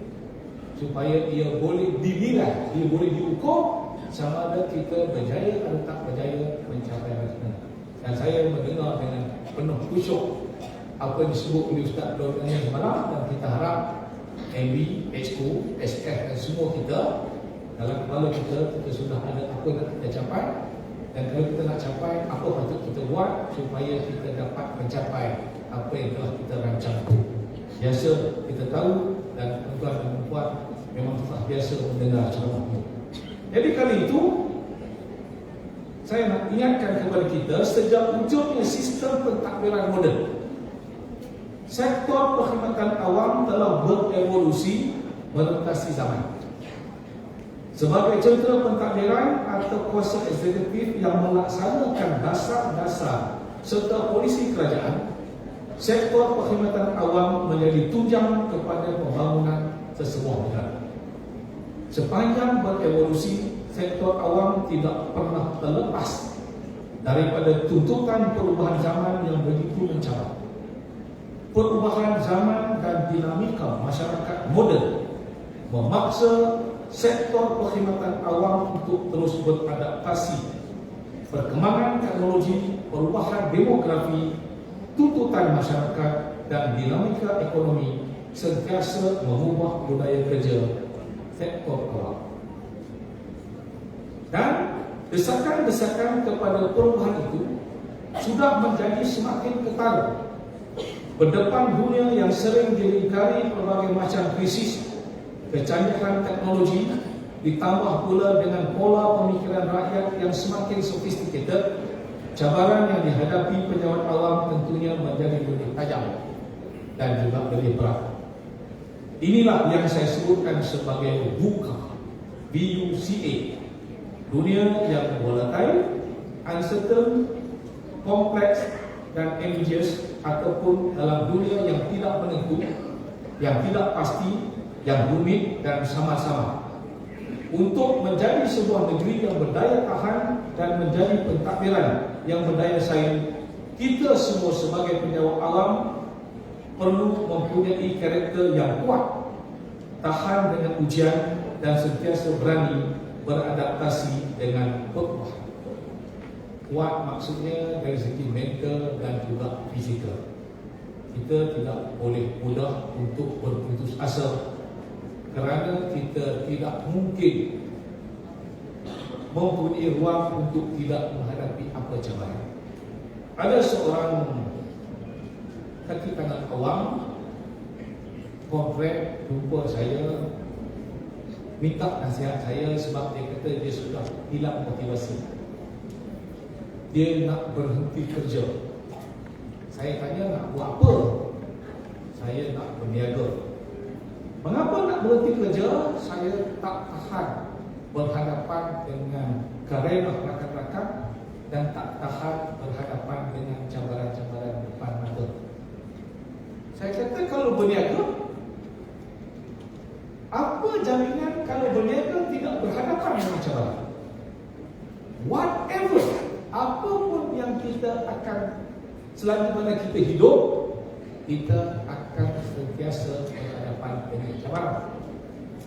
supaya ia boleh dinilai, ia boleh diukur sama ada kita berjaya atau tak berjaya mencapai rancangan. Dan saya mendengar dengan penuh khusyuk apa yang disebut oleh Ustaz Don yang semalam, dan kita harap MB, HO, SF dan semua kita dalam kepala kita sudah ada apa yang kita capai. Dan kalau kita nak capai, apa patut kita buat supaya kita dapat mencapai apa yang telah kita rancang. Biasa kita tahu, dan tuan-tuan dan puan memang telah biasa mendengar ceramah ini. Jadi kali itu saya nak ingatkan kepada kita, sejak wujudnya sistem pentadbiran moden, sektor perkhidmatan awam telah berevolusi merentasi zaman. Sebagai jentera pentadbiran atau kuasa eksekutif yang melaksanakan dasar-dasar serta polisi kerajaan, sektor perkhidmatan awam menjadi tunjang kepada pembangunan sesebuah negara. Sepanjang berevolusi, sektor awam tidak pernah terlepas daripada tuntutan perubahan zaman yang begitu mencabar. Perubahan zaman dan dinamika masyarakat moden memaksa sektor perkhidmatan awam untuk terus beradaptasi. Perkembangan teknologi, perubahan demografi, tuntutan masyarakat dan dinamika ekonomi sentiasa mengubah budaya kerja sektor awam. Dan desakan-desakan kepada perubahan itu sudah menjadi semakin ketara. Berdepan dunia yang sering dilingkari berbagai macam krisis, kecanggihan teknologi, ditambah pula dengan pola pemikiran rakyat yang semakin sophisticated, cabaran yang dihadapi pejabat awam tentunya menjadi lebih tajam dan juga lebih berat. Inilah yang saya sebutkan sebagai VUCA, VUCA. Dunia yang volatile, uncertain, kompleks dan ambiguous, ataupun dalam dunia yang tidak menentu, yang tidak pasti, yang rumit dan sama-sama. Untuk menjadi sebuah negeri yang berdaya tahan dan menjadi pentadbiran yang berdaya saing, kita semua sebagai penjawat alam perlu mempunyai karakter yang kuat, tahan dengan ujian dan sentiasa berani beradaptasi dengan perubahan. Kuat maksudnya dari segi mental dan juga fizikal. Kita tidak boleh mudah untuk berputus asa, kerana kita tidak mungkin mempunyai ruang untuk tidak menghadapi apa cabaran. Ada seorang kaki tangan awam kontrak jumpa saya, minta nasihat saya sebab dia kata dia sudah hilang motivasi. Dia nak berhenti kerja. Saya tanya, nak buat apa? Saya nak berniaga. Mengapa nak berhenti kerja? Saya tak tahan berhadapan dengan kerenah rakan-rakan dan tak tahan berhadapan dengan cabaran-cabaran depan mata. Saya kata, kalau berniaga, apa jaminan kalau berniaga tidak berhadapan dengan cabaran? Whatever, apapun yang kita akan, selagi mana kita hidup, kita akan sentiasa berhadapan dengan cabaran.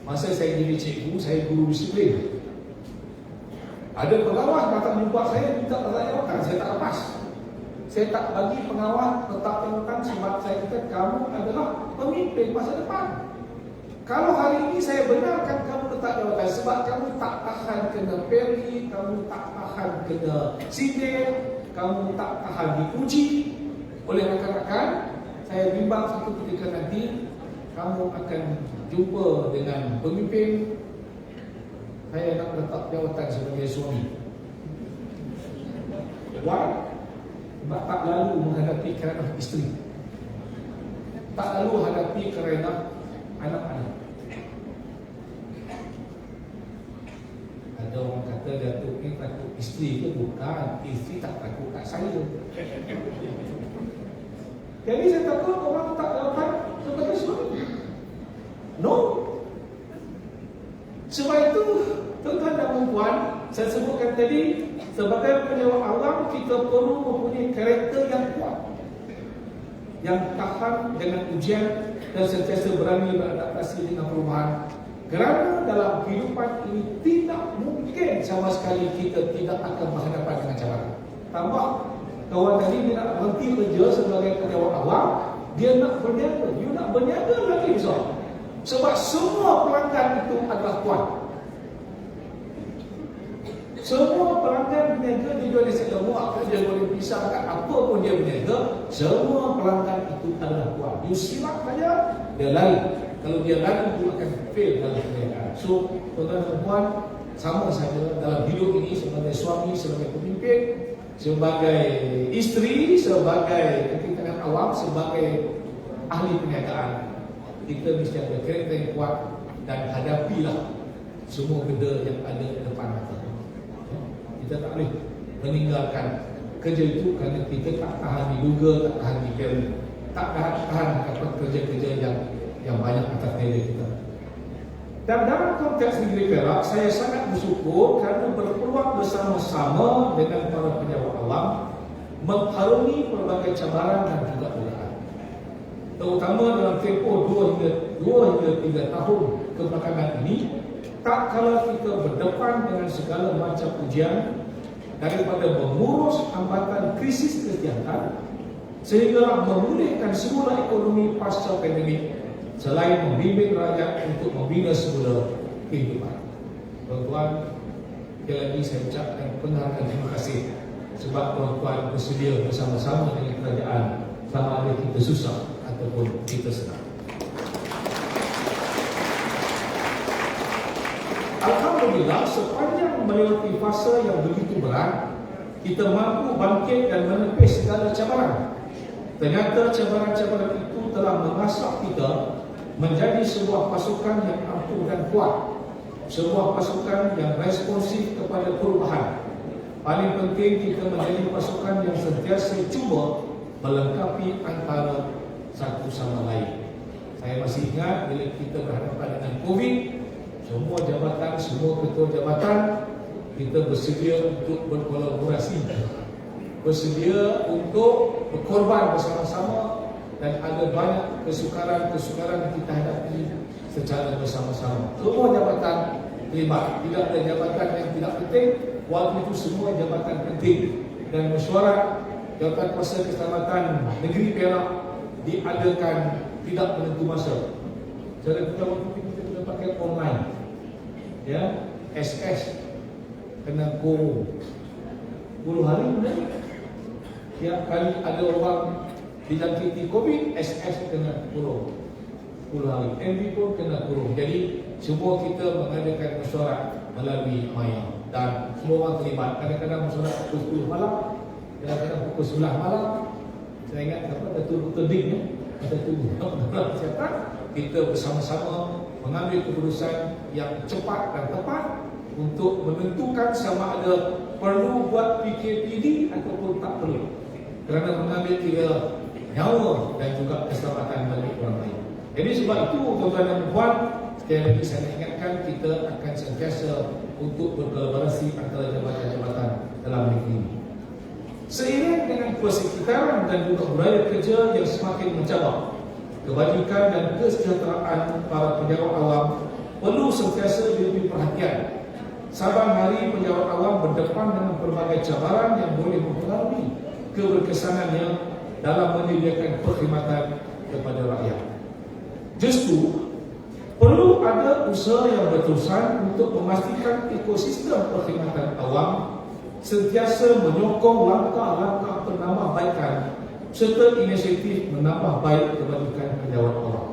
Masa saya jadi cikgu, saya guru disiplin. Ada pengawas datang jumpa saya, minta letak jawatan, saya tak lepas. Saya tak bagi pengawas letak jawatan sebab saya kata kamu adalah pemimpin masa depan. Kalau hari ini saya benarkan kamu letak jawatan sebab kamu tak tahan kena peri, kamu tak tahan kena sindir, kamu tak tahan dipuji oleh rakan-rakan, saya bimbang satu ketika nanti kamu akan jumpa dengan pemimpin, saya nak letak jawatan sebagai suami. Why? Sebab tak lalu menghadapi kerana isteri, tak lalu hadapi kerana anak-anak. Ada orang kata Datuk ni takut isteri ke? Bukan, isteri tak takut kat saya. Jadi saya takut orang tak dapat sebagai suami. No. Sebab itu, tuan-tuan dan puan, saya sebutkan tadi, sebagai penjawat awam, kita perlu mempunyai karakter yang kuat, yang tahan dengan ujian dan sentiasa berani beradaptasi dengan perubahan. Kerana dalam kehidupan ini tidak mungkin sama sekali kita tidak akan berhadapan dengan cabaran. Tambah, kawan tadi dia nak berhenti kerja sebagai penjawat awam, dia nak berniaga. You nak berniaga lagi besar. Sebab semua pelanggan itu adalah kuat. Semua pelanggan berniaga dia jual nasi lemak, dia boleh pisahkan apa pun dia berniaga. Semua pelanggan itu adalah kuat. You simak saja, dia lari. Kalau dia lari, dia akan fail dalam perniagaan. So, tuan-tuan dan puan, sama saja dalam hidup ini sebagai suami, sebagai pemimpin, sebagai isteri, sebagai kaki tangan awam, sebagai ahli perniagaan. Kita mesti ada karakter yang kuat dan hadapilah semua benda yang ada di depan mata. Kita tak boleh meninggalkan kerja itu kerana kita tak tahan diduga, tak tahan dikira, tak tahan kerja-kerja yang banyak atas meja kita. Dan dalam konteks negeri Perak, saya sangat bersyukur kerana berpeluang bersama-sama dengan para penjawat awam mengharungi pelbagai cabaran dan juga godaan. Terutama dalam tempoh 2 hingga 3 tahun kebelakangan ini, tak kala kita berdepan dengan segala macam ujian, daripada mengurus hambatan krisis kesihatan sehingga memulihkan semula ekonomi pasca pandemik selain membimbing rakyat untuk membina semula kehidupan. Tuan-tuan, sekali lagi saya ucapkan penghargaan terima kasih sebab tuan-tuan bersedia bersama-sama dengan kerajaan sama ada kita susah ataupun kita senang. Alhamdulillah, sepanjang melewati fasa yang begitu berat, kita mampu bangkit dan menepis segala cabaran. Ternyata cabaran-cabaran itu telah mengasah kita menjadi sebuah pasukan yang ampuh dan kuat, sebuah pasukan yang responsif kepada perubahan. Paling penting, kita menjadi pasukan yang sentiasa cuba melengkapi antara satu sama lain. Saya masih ingat bila kita berhadapan dengan COVID, semua jabatan, semua ketua jabatan kita bersedia untuk berkolaborasi, bersedia untuk berkorban bersama-sama, dan ada banyak kesukaran-kesukaran yang kita hadapi secara bersama-sama. Semua jabatan terlibat, tidak ada jabatan yang tidak penting. Waktu itu semua jabatan penting, dan mesyuarat Jawatan Kuasa Keselamatan Negeri Perak diadakan tidak menentu masa. Cara kita waktu itu kita pakai online, ya, SS kena kurung 10 hari kemudian. Tiap kali ada orang dijangkiti COVID, SS kena kurung 10 hari, MV pun kena kurung. Jadi semua kita mengadakan mesyuarat melalui maya dan semua orang terlibat. Kadang-kadang mesyuarat pukul 10 malam, kadang-kadang pukul 11 malam. Saya ingat apa Datuk Dr. Dik ni, Datuk dalam kesihatan, kita bersama-sama mengambil keputusan yang cepat dan tepat untuk menentukan sama ada perlu buat PKPD ataupun tak perlu, kerana mengambil kira nyawa dan juga keselamatan bagi orang lain. Jadi sebab itu, tuan-tuan dan puan, sekali lagi saya ingatkan kita akan sentiasa untuk berkolaborasi antara jabatan-jabatan dalam negeri ini. Seiring dengan persekitaran dan juga budaya kerja yang semakin mencabar, kebajikan dan kesejahteraan para pejabat awam perlu sentiasa diberi perhatian. Saban hari pejabat awam berdepan dengan berbagai cabaran yang boleh mempengaruhi keberkesanannya dalam menyediakan perkhidmatan kepada rakyat. Justru perlu ada usaha yang berterusan untuk memastikan ekosistem perkhidmatan awam sentiasa menyokong langkah-langkah penambahbaikan serta inisiatif menambah baik kebajikan pejabat awam.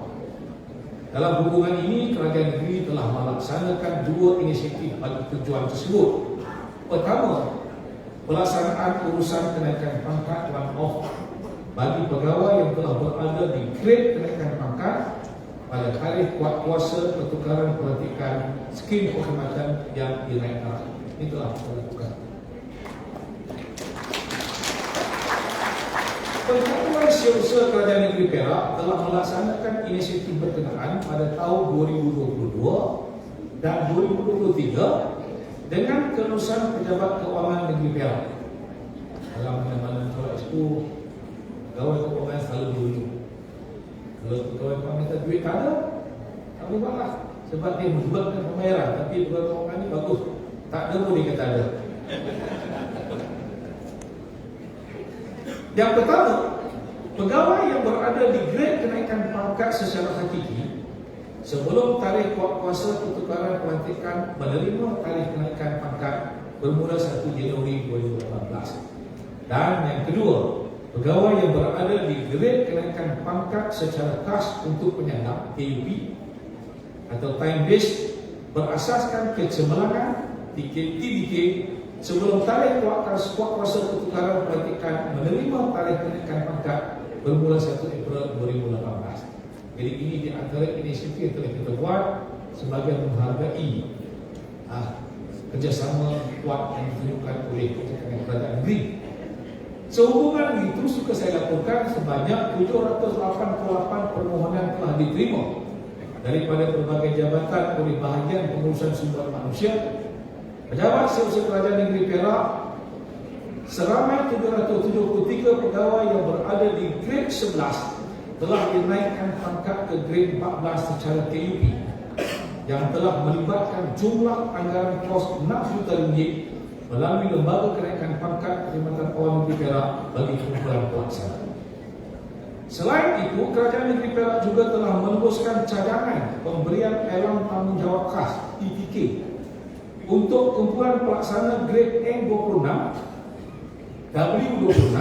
Dalam hubungan ini, kerajaan negeri telah melaksanakan 2 inisiatif bagi tujuan tersebut. Pertama, pelaksanaan urusan kenaikan pangkat one-off bagi pegawai yang telah berada di grade kenaikan pangkat pada tarikh kuat kuasa pertukaran pelantikan skim perkhidmatan yang dinaikkan. Itulah kita lakukan. Persatuan Siasat Kerajaan Negeri Perak telah melaksanakan inisiatif berkenaan pada tahun 2022 dan 2023 dengan kelulusan pejabat keuangan Negeri Perak. Dalam mana-mana kalau expo, pegawai keuangan selalu diuji. Kalau pegawai keuangan minta duit tak ada, tak boleh buat lah. Sebab dia membuatkan pembayaran. Tapi pegawai keuangan ni bagus, tak ada pun dia kata ada. Yang pertama, pegawai yang berada di grade kenaikan pangkat secara hakiki sebelum tarikh kuat kuasa pertukaran pelantikan menerima tarikh kenaikan pangkat bermula 1 Januari 2018. Dan yang kedua, pegawai yang berada di grade kenaikan pangkat secara khas untuk penyandang TUP atau time base berasaskan kecemerlangan TDK sebelum tarikh kuat kuasa pertukaran pelantikan menerima tarikh kenaikan pangkat bermula 1 April 2018. Jadi ini di antara inisiatif yang telah kita buat sebagai menghargai kerjasama kuat yang ditunjukkan oleh kerajaan negeri. Sehubungan itu, suka saya laporkan sebanyak 788 permohonan telah diterima daripada berbagai jabatan oleh bahagian pengurusan sumber manusia, pejabat siasat kerajaan negeri Perak. Seramai 773 pegawai yang berada di grade 11 telah dinaikkan pangkat ke grade 14 secara TUP yang telah melibatkan jumlah anggaran kos RM6 juta melalui lembaga kenaikan pangkat perkhidmatan awam negeri Perak bagi kumpulan pelaksana. itu, Kerajaan Negeri Perak juga telah meneruskan cadangan pemberian elang tanggungjawab khas ETK untuk kumpulan pelaksana grade N26, W26,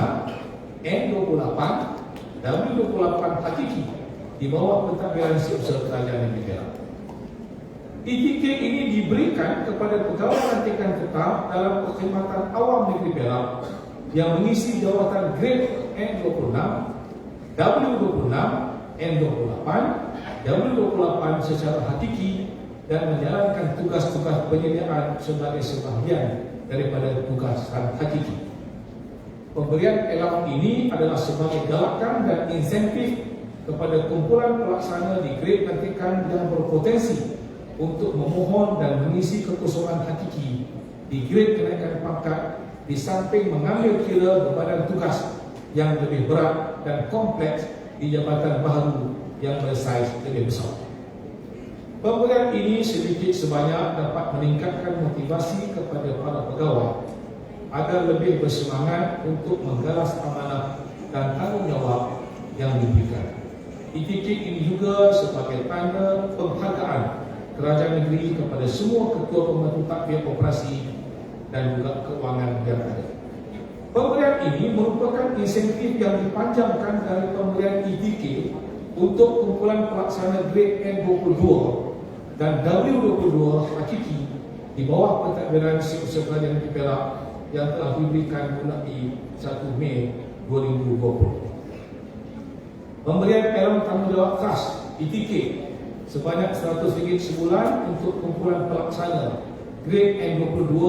N28, W28 hakiki di bawah pentadbiran Setiausaha Kerajaan Negeri Perak. ETK ini diberikan kepada pegawai rantikan tetap dalam perkhidmatan awam Negeri Perak yang mengisi jawatan grade N26, W26, N28, W28 secara hakiki dan menjalankan tugas-tugas penyediaan sebagai sebahagian daripada tugas hakiki. Pemberian elang ini adalah sebagai galakan dan insentif kepada kumpulan pelaksana di grade rantikan yang berpotensi untuk memohon dan mengisi kekosongan hakiki di grade kenaikan pangkat di samping mengambil kira bebanan tugas yang lebih berat dan kompleks di jabatan baru yang bersaiz lebih besar. Pemberian ini sedikit sebanyak dapat meningkatkan motivasi kepada para pegawai agar lebih bersemangat untuk menggalas amanah dan tanggungjawab yang diberikan. ETK ini juga sebagai tanda penghargaan Kerajaan Negeri kepada semua ketua pembantu takbir operasi dan juga keuangan yang ada. Pemberian ini merupakan insentif yang dipanjangkan dari pemberian ETK untuk kumpulan pelaksana grade N22 dan W22 hakiki di bawah pentadbiran Setiausaha Kerajaan Negeri Perak yang telah diberikan mulai 1 Mei 2020. Pemberian elang tanggungjawab khas ETK sebanyak RM100 sebulan untuk kumpulan pelaksana grade N22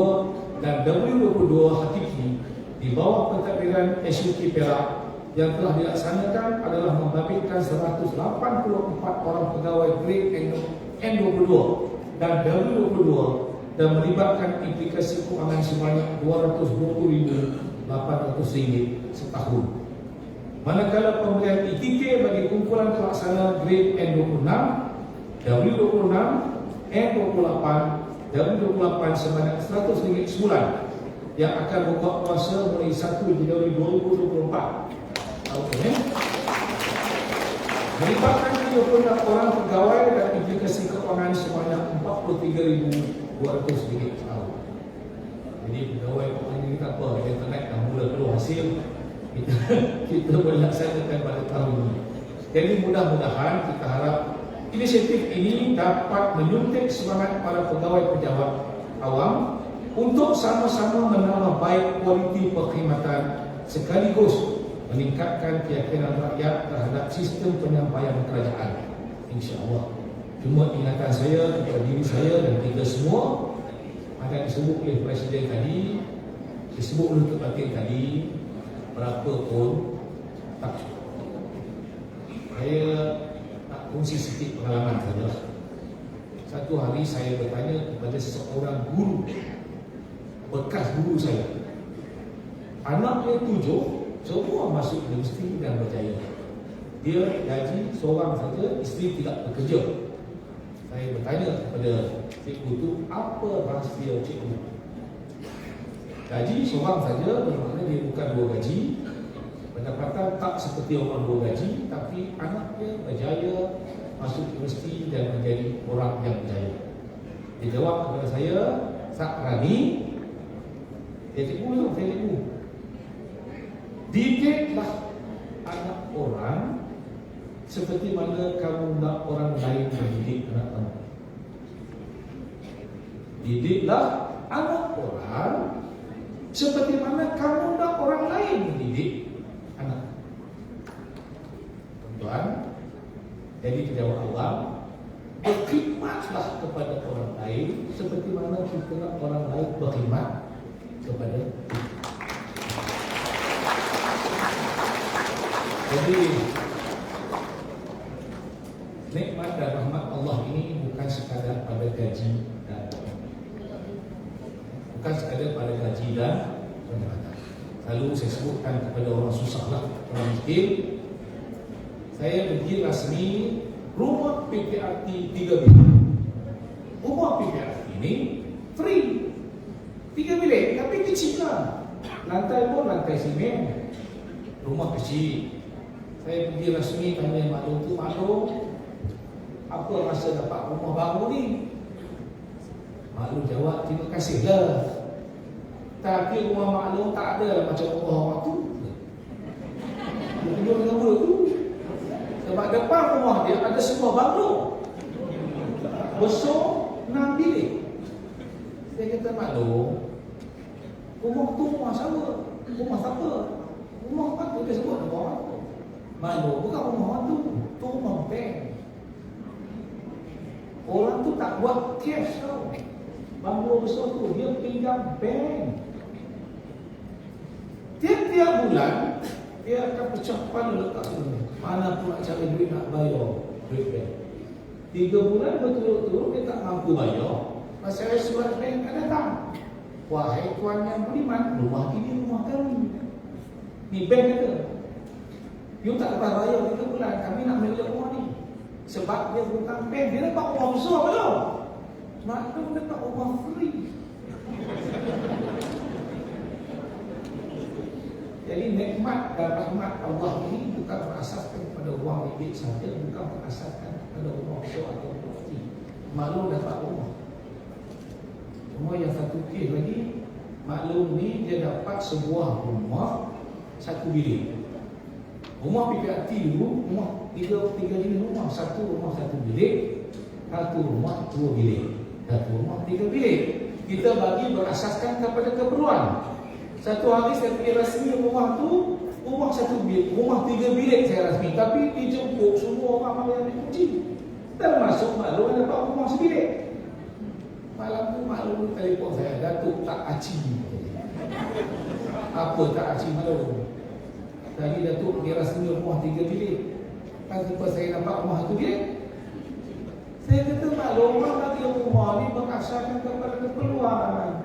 dan W22 hakiki di bawah pentadbiran SUK Perak yang telah dilaksanakan adalah membabitkan 184 orang pegawai grade N22 dan W22 dan melibatkan implikasi kewangan sebanyak RM220,800 setahun. Manakala pemberian ETK bagi kumpulan pelaksana grade N26, W26, N28, W28 sebanyak RM100 sebulan yang akan membuat kuasa mulai 1 Januari 2024 tahun ini, melibatkan 36 orang pegawai dan implikasi keuangan sebanyak RM43,200 setahun. Jadi pegawai keuangan ini tak apa, internet dah mula keluar hasil, kita boleh laksanakan pada tahun ini. Jadi mudah-mudahan kita harap inisiatif ini dapat menyuntik semangat para pegawai pejabat awam untuk sama-sama menambah baik kualiti perkhidmatan sekaligus meningkatkan keyakinan rakyat terhadap sistem penyampaian kerajaan. InsyaAllah. Cuma ingatan saya kepada diri saya dan kita semua, ada disebut oleh Presiden tadi, disebut oleh Ketua Batin tadi, berapa pun tak cukup. Saya tak kongsi sedikit pengalaman saja. Satu hari saya bertanya kepada seseorang guru, bekas guru saya. Anaknya 7, semua masuk universiti dan berjaya. Dia gaji seorang saja, isteri tidak bekerja. Saya bertanya kepada cikgu itu, apa rahsia cikgu? Gaji seorang saja bermakna dia bukan 2 gaji. Pendapatan tak seperti orang 2 gaji, tapi anaknya berjaya masuk universiti dan menjadi orang yang berjaya. Dia jawab kepada saya, Sakrani, dia cikgu, saya cikgu, didiklah anak orang seperti mana kamu nak orang lain mendidik anak kamu. Didiklah anak orang seperti mana kamu nak orang lain mendidik anak. Tuan, jadi dijawab Allah, berkhidmatlah kepada orang lain seperti mana kita nak orang lain berkhidmat kepada kita. Jadi nikmat dan rahmat Allah ini bukan sekadar pada gaji dan pendapatan. Lalu saya sebutkan kepada orang susah lah, orang miskin, saya pergi rasmi rumah PPRT 3 bilik. Rumah PPRT ini free 3 bilik, tapi kecil lah. Lantai pun lantai simen, rumah kecil. Saya pergi rasmi tanya maklum tu, maklum apa rasa dapat rumah baru ni? Maklum jawab, terima kasih lah. Tapi rumah maklum tak ada macam rumah orang tu. Dia tunjuk dengan mulut tu. Sebab depan rumah dia ada sebuah banglo besar 6 bilik. Saya kata maklum, rumah tu rumah siapa? Rumah siapa? Rumah apa tu? Dia sebut nama orang tu. Maklum, bukan rumah orang tu. Tu rumah bank. Orang tu tak buat cash tau. Banglo besar tu, dia pinjam bank. Tiap-tiap bulan dia akan pecah kepala letak sini. Mana pula cari duit nak bayar duit bank. 3 bulan berturut-turut dia tak mampu bayar. Masa surat bank akan datang. Wahai tuan yang beriman, rumah ini rumah kami. Ni bank kata, you tak dapat bayar 3 bulan, kami nak menjual rumah ni. Sebab dia bukan bank, dia dapat rumah besar belum? Maklum dia dapat rumah free. Jadi nikmat dan rahmat Allah ini bukan berasaskan pada wang ringgit saja, bukan berasaskan pada rumah besar atau rumah kecil. Maklum dapat rumah. Cuma yang satu kes lagi, maklum ni dia dapat sebuah rumah 1 bilik. Rumah PPRT dulu, rumah 3 jenis rumah. Satu rumah 1 bilik, satu rumah 2 bilik, satu rumah 3 bilik. Kita bagi berasaskan kepada keperluan. Satu hari saya pergi rasmi rumah tu, rumah 1 bilik, rumah 3 bilik saya rasmi. Tapi dijemput semua orang yang dikunci. Termasuk maklum dapat rumah 1 bilik. Malam tu maklum telefon saya, Datuk tak aci. Apa tak aci maklum? Tadi Datuk pergi rasmi rumah 3 bilik. Kenapa saya dapat rumah 1 bilik? Saya kata maklum orang bagi rumah ni berasaskan kepada keperluan.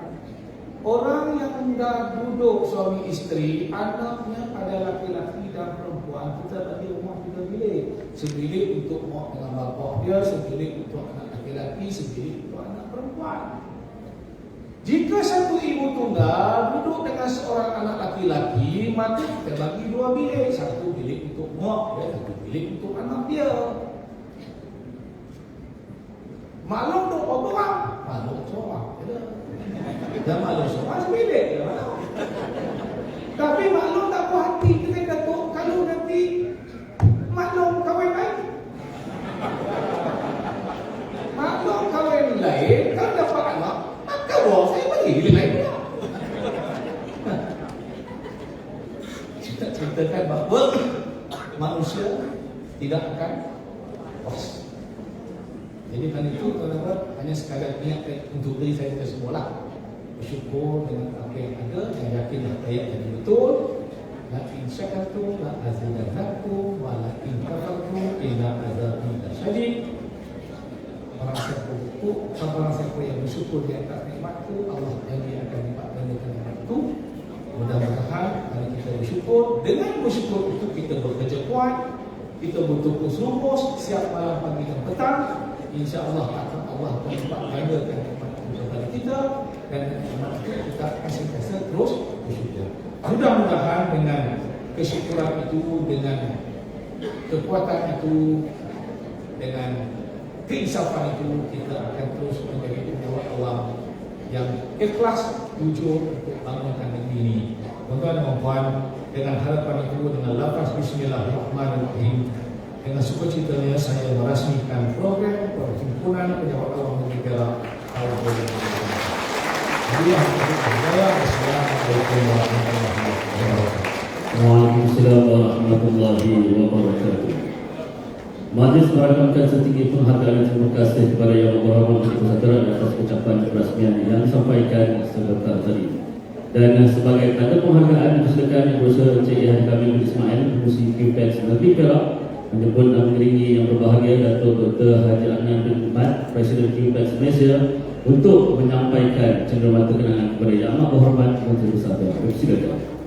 Orang yang dah duduk suami isteri, anaknya ada laki-laki dan perempuan, kita bagi rumah 3 bilik. Sebilik untuk mak dengan bapak dia, sebilik untuk anak laki-laki, sebilik untuk anak perempuan. Jika satu ibu tunggal duduk dengan seorang anak laki-laki, maka kita bagi 2 bilik. Satu bilik untuk mak dia, satu bilik untuk anak dia. Maklum duk berapa orang? Maklum seorang. Dan maklum seorang sebilik. Tapi maklum tak puas hati. Kita kata, kalau nanti maklum kahwin lain, maklum kahwin lain, kalau dapat anak, maka wah saya bagi bilik lain pula. Kita ceritakan bahawa manusia tidak akan puas. Jadi kan itu tuan-tuan hanya sekadar niat untuk diri saya kesemualah. Bersyukur dengan apa yang ada, yang yakin ayat yang betul. La in syakartum la azidannakum wa la in kafartum inna azabi lasyadid. Orang siapa yang bersyukur di atas nikmatku, Allah janji akan lipat gandakan nikmatku. Mudah-mudahan kalau kita bersyukur, dengan bersyukur itu kita bekerja kuat, kita bertukar serumpus siap malam, pagi dan petang. InsyaAllah akan Allah akan lipat gandakan nikmatku kepada kita, dan nikmat itu kita akan sentiasa terus bersyukur. Mudah-mudahan dengan kesyukuran itu, dengan kekuatan itu, dengan keinsafan itu, kita akan terus menjadi umat awam yang ikhlas jujur untuk bangunkan negeri ini. Tuan-tuan dan puan, dengan harapan itu, dengan lafaz Bismillahirrahmanirrahim, dengan sukacitanya saya merasmikan program perhimpunan pejabat awam negeri Perak tahun 2020. Assalamualaikum warahmatullahi wabarakatuh. Waalaikumsalam warahmatullahi wabarakatuh. Majlis merakamkan setinggi penghargaan dan terima kasih kepada Yang Berhormat Menteri Kesejahteraan atas ucapan perasmian yang disampaikan sebentar tadi. Dan sebagai tanda penghargaan dan kesedaran yang berusaha Encik Yang kami Ismail, Pengurusi QPEX Negeri Perak, menjemput dan mengiringi yang berbahagia Datuk Dr. Haji Adnan bin Ahmad, Presiden QPEX Malaysia, untuk menyampaikan cenderamata kenangan kepada Yang Amat Berhormat Menteri Kesejahteraan. Silakan.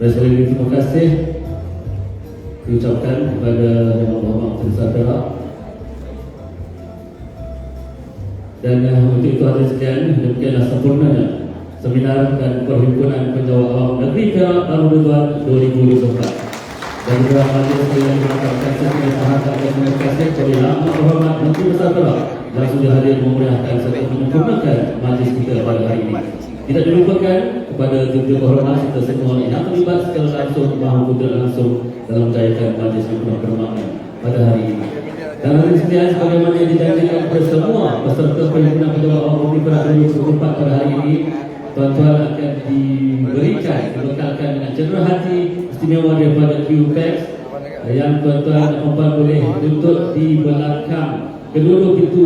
Dan sekali lagi terima kasih diucapkan kepada Yang Berhormat Menteri Saudara. Dan untuk itu hadirin sekalian, demikianlah sempurnanya seminar dan perhimpunan penjawab awam negeri Perak Darul Ridwan 2024. Dan juga majelis yang mengucapkan sekian sahabat dan terima kasih kepada Yang Berhormat Menteri Besar Perak yang sudah hadir memeriahkan serta menyempurnakan majlis kita pada hari ini. Tidak dilupakan kepada junjungan kehormatan kita semua yang terlibat secara langsung maupun tidak langsung dalam menjayakan majlis yang penuh kehormatan pada hari ini. Dan hadirin sekalian, sebagaimana yang dijanjikan kepada semua peserta perhimpunan penjawab awam negeri Perak 2024 pada hari ini, tuan-tuan akan dibekalkan dengan cenderung hati istimewa daripada QPEX yang tuan-tuan dan puan boleh duduk di belakang kedua pintu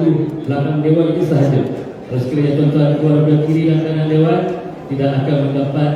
belakang dewan itu sahaja. Kalau sekiranya tuan-tuan keluar dari kiri dan kanan dewan, tidak akan mendapat